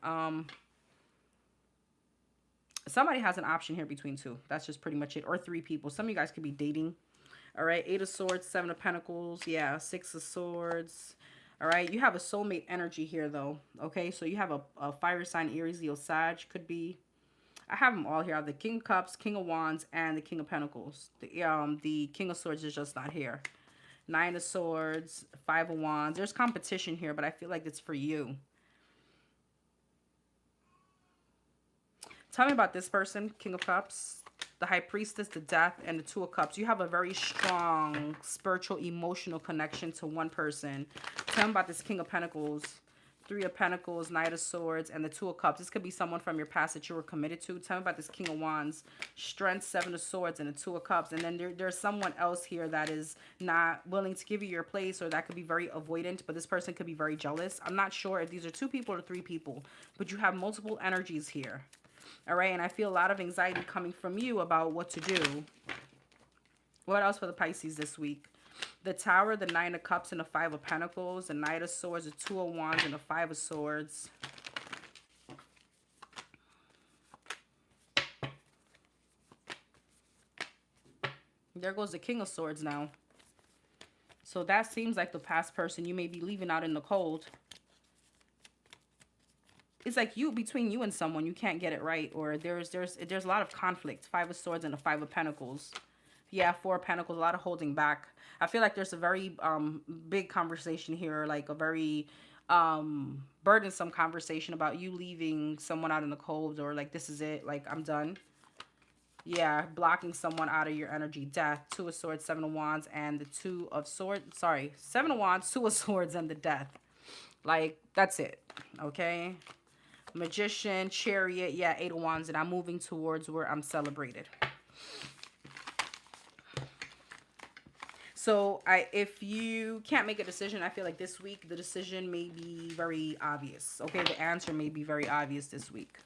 Somebody has an option here between two. That's just pretty much it. Or three people. Some of you guys could be dating. All right. Eight of Swords, Seven of Pentacles. Yeah. Six of Swords. All right. You have a soulmate energy here, though. Okay. So you have a fire sign, Aries, Leo, Sag. Could be. I have them all here. I have the King of Cups, King of Wands, and the King of Pentacles. The King of Swords is just not here. Nine of Swords, Five of Wands. There's competition here, but I feel like it's for you. Tell me about this person, King of Cups, the High Priestess, the Death, and the Two of Cups. You have a very strong spiritual, emotional connection to one person. Tell me about this King of Pentacles, Three of Pentacles, Knight of Swords, and the Two of Cups. This could be someone from your past that you were committed to. Tell me about this King of Wands, Strength, Seven of Swords, and the Two of Cups. And then there's someone else here that is not willing to give you your place, or that could be very avoidant, but this person could be very jealous. I'm not sure if these are two people or three people, but you have multiple energies here. All right, and I feel a lot of anxiety coming from you about what to do. What else for the Pisces this week? The Tower, the Nine of Cups, and the Five of Pentacles, the Knight of Swords, the Two of Wands, and the Five of Swords. There goes the King of Swords now. So that seems like the past person you may be leaving out in the cold. It's like between you and someone, you can't get it right, or there's a lot of conflict. Five of Swords and the Five of Pentacles. Yeah, Four of Pentacles, a lot of holding back. I feel like there's a very big conversation here, like a very burdensome conversation about you leaving someone out in the cold, or like, this is it, like, I'm done. Yeah, blocking someone out of your energy. Death, Two of Swords, Seven of Wands, and the Two of Swords. Sorry, Seven of Wands, Two of Swords, and the Death. Like, that's it, okay? Magician, Chariot, yeah, Eight of Wands, and I'm moving towards where I'm celebrated. So if you can't make a decision, I feel like this week the decision may be very obvious. Okay, the answer may be very obvious this week.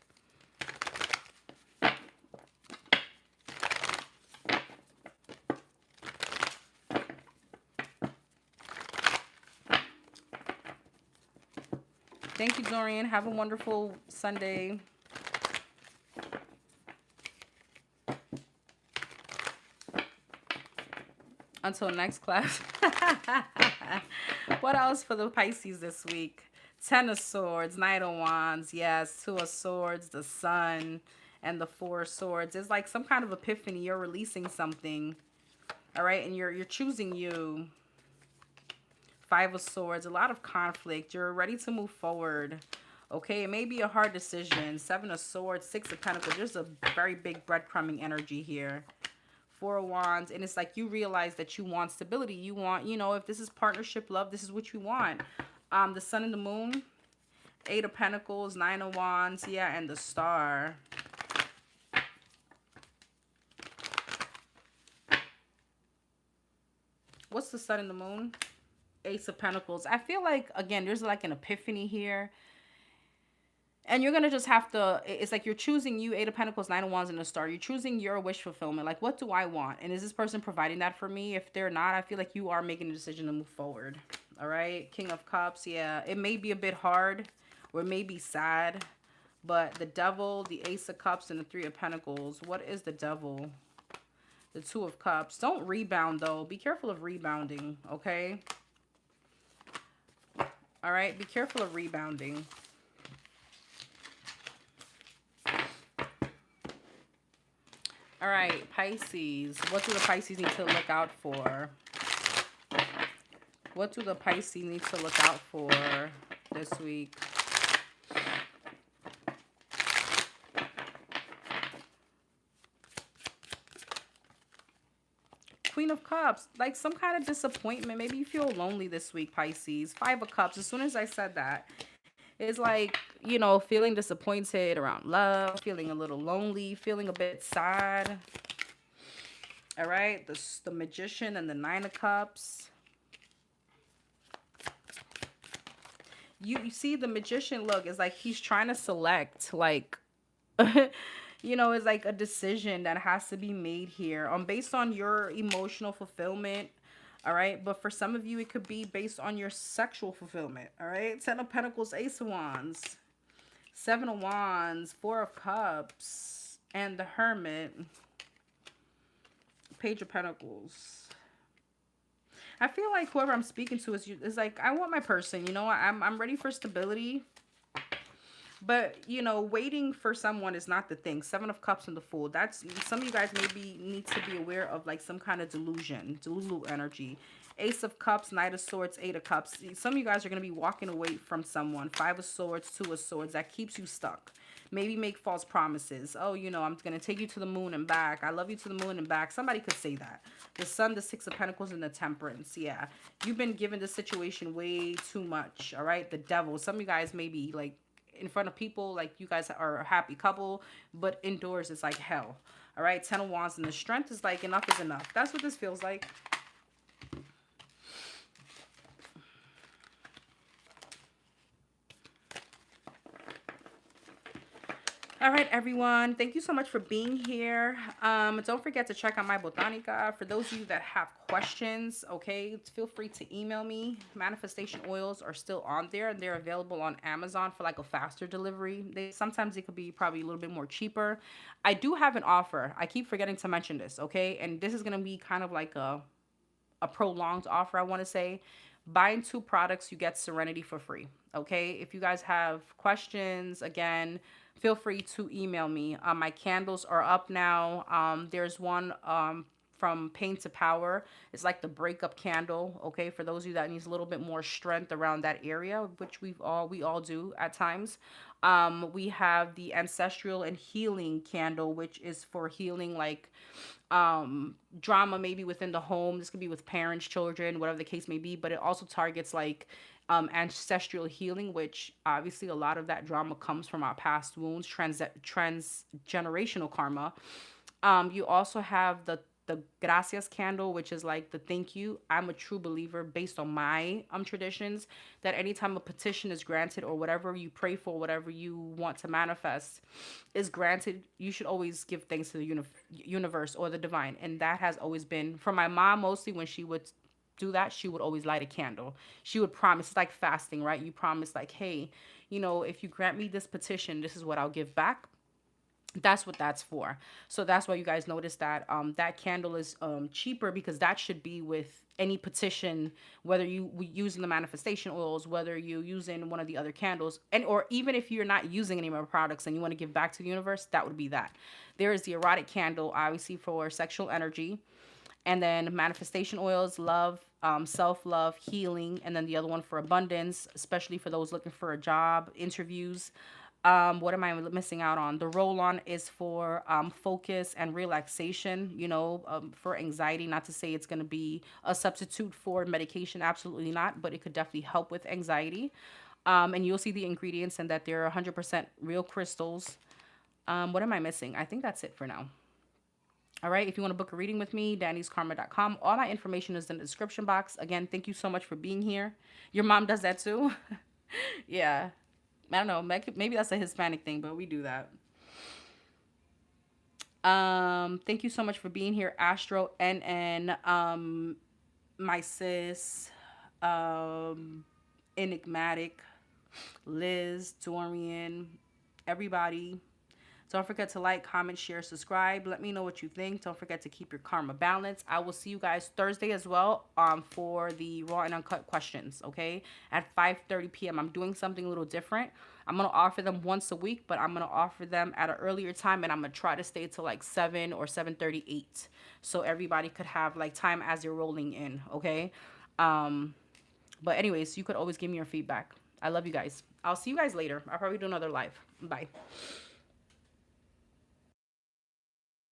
Thank you, Dorian. Have a wonderful Sunday. Until next class. What else for the Pisces this week? Ten of Swords, Knight of Wands, yes, Two of Swords, the Sun, and the Four of Swords. It's like some kind of epiphany. You're releasing something, all right, and you're choosing you. Five of Swords, a lot of conflict. You're ready to move forward. Okay, it may be a hard decision. Seven of Swords, Six of Pentacles. There's a very big breadcrumbing energy here. Four of Wands, and it's like you realize that you want stability. You want, you know, if this is partnership, love, this is what you want. The Sun and the Moon, Eight of Pentacles, Nine of Wands, yeah, and the Star. What's the Sun and the Moon? Ace of Pentacles. I feel like, again, there's like an epiphany here. And you're going to just have to, it's like you're choosing you, Eight of Pentacles, Nine of Wands, and the Star. You're choosing your wish fulfillment. Like, what do I want? And is this person providing that for me? If they're not, I feel like you are making a decision to move forward. All right. King of Cups. Yeah. It may be a bit hard, or it may be sad. But the Devil, the Ace of Cups, and the Three of Pentacles. What is the Devil? The Two of Cups. Don't rebound, though. Be careful of rebounding. Okay. All right. Be careful of rebounding. All right, Pisces. What do the Pisces need to look out for? What do the Pisces need to look out for this week? Queen of Cups. Like some kind of disappointment. Maybe you feel lonely this week, Pisces. Five of Cups. As soon as I said that, it's like feeling disappointed around love, feeling a little lonely, feeling a bit sad. All right, the Magician and the Nine of Cups. You see the Magician, look, is like he's trying to select, like, it's like a decision that has to be made here based on your emotional fulfillment. All right, but for some of you, it could be based on your sexual fulfillment. All right, Ten of Pentacles, Ace of Wands, Seven of Wands, Four of Cups, and the Hermit, Page of Pentacles. I feel like whoever I'm speaking to is like, I want my person, I'm ready for stability. But, waiting for someone is not the thing. Seven of Cups and the Fool. That's, some of you guys maybe need to be aware of like some kind of delusion, Delulu energy. Ace of Cups, Knight of Swords, Eight of Cups. Some of you guys are going to be walking away from someone. Five of Swords, Two of Swords. That keeps you stuck. Maybe make false promises. Oh, I'm going to take you to the moon and back. I love you to the moon and back. Somebody could say that. The Sun, the Six of Pentacles, and the Temperance. Yeah. You've been given this situation way too much. All right. The Devil. Some of you guys may be like in front of people, like you guys are a happy couple, but indoors it's like hell. All right. Ten of Wands, and the Strength is like, enough is enough. That's what this feels like. All right, everyone. Thank you so much for being here. Don't forget to check out my Botanica. For those of you that have questions, okay, feel free to email me. Manifestation oils are still on there, and they're available on Amazon for like a faster delivery. Sometimes it could be probably a little bit more cheaper. I do have an offer. I keep forgetting to mention this, okay? And this is going to be kind of like a prolonged offer, I want to say. Buying 2 products, you get Serenity for free, okay? If you guys have questions, again, feel free to email me. My candles are up now. There's one from Pain to Power. It's like the breakup candle, okay? For those of you that needs a little bit more strength around that area, which we all do at times. We have the Ancestral and Healing candle, which is for healing like drama maybe within the home. This could be with parents, children, whatever the case may be, but it also targets like ancestral healing, which obviously a lot of that drama comes from our past wounds, transgenerational karma. You also have the gracias candle, which is like the thank you. I'm a true believer based on my traditions that anytime a petition is granted or whatever you pray for, whatever you want to manifest is granted, you should always give thanks to the universe or the divine. And that has always been for my mom, mostly when she would do that, she would always light a candle. She would promise, it's like fasting, right? You promise like, hey, if you grant me this petition, this is what I'll give back. That's what that's for. So that's why you guys notice that that candle is cheaper, because that should be with any petition, whether you using the manifestation oils, whether you using one of the other candles, and or even if you're not using any of our products and you want to give back to the universe, that would be that. There is the erotic candle, obviously for sexual energy, and then manifestation oils, love, self-love, healing, and then the other one for abundance, especially for those looking for a job, interviews. What am I missing out on? The roll-on is for focus and relaxation, for anxiety. Not to say it's going to be a substitute for medication, absolutely not, but it could definitely help with anxiety. And you'll see the ingredients and that they're 100% real crystals. What am I missing? I think that's it for now. All right, if you want to book a reading with me, dannyskarma.com. All my information is in the description box. Again, thank you so much for being here. Your mom does that too? Yeah. I don't know. Maybe that's a Hispanic thing, but we do that. Thank you so much for being here, Astro NN, my sis, Enigmatic, Liz, Dorian, everybody. Don't forget to like, comment, share, subscribe. Let me know what you think. Don't forget to keep your karma balanced. I will see you guys Thursday as well for the raw and uncut questions, okay? At 5:30 p.m. I'm doing something a little different. I'm going to offer them once a week, but I'm going to offer them at an earlier time, and I'm going to try to stay till like 7 or 7:38 so everybody could have like time as they're rolling in, okay? But anyways, you could always give me your feedback. I love you guys. I'll see you guys later. I'll probably do another live. Bye.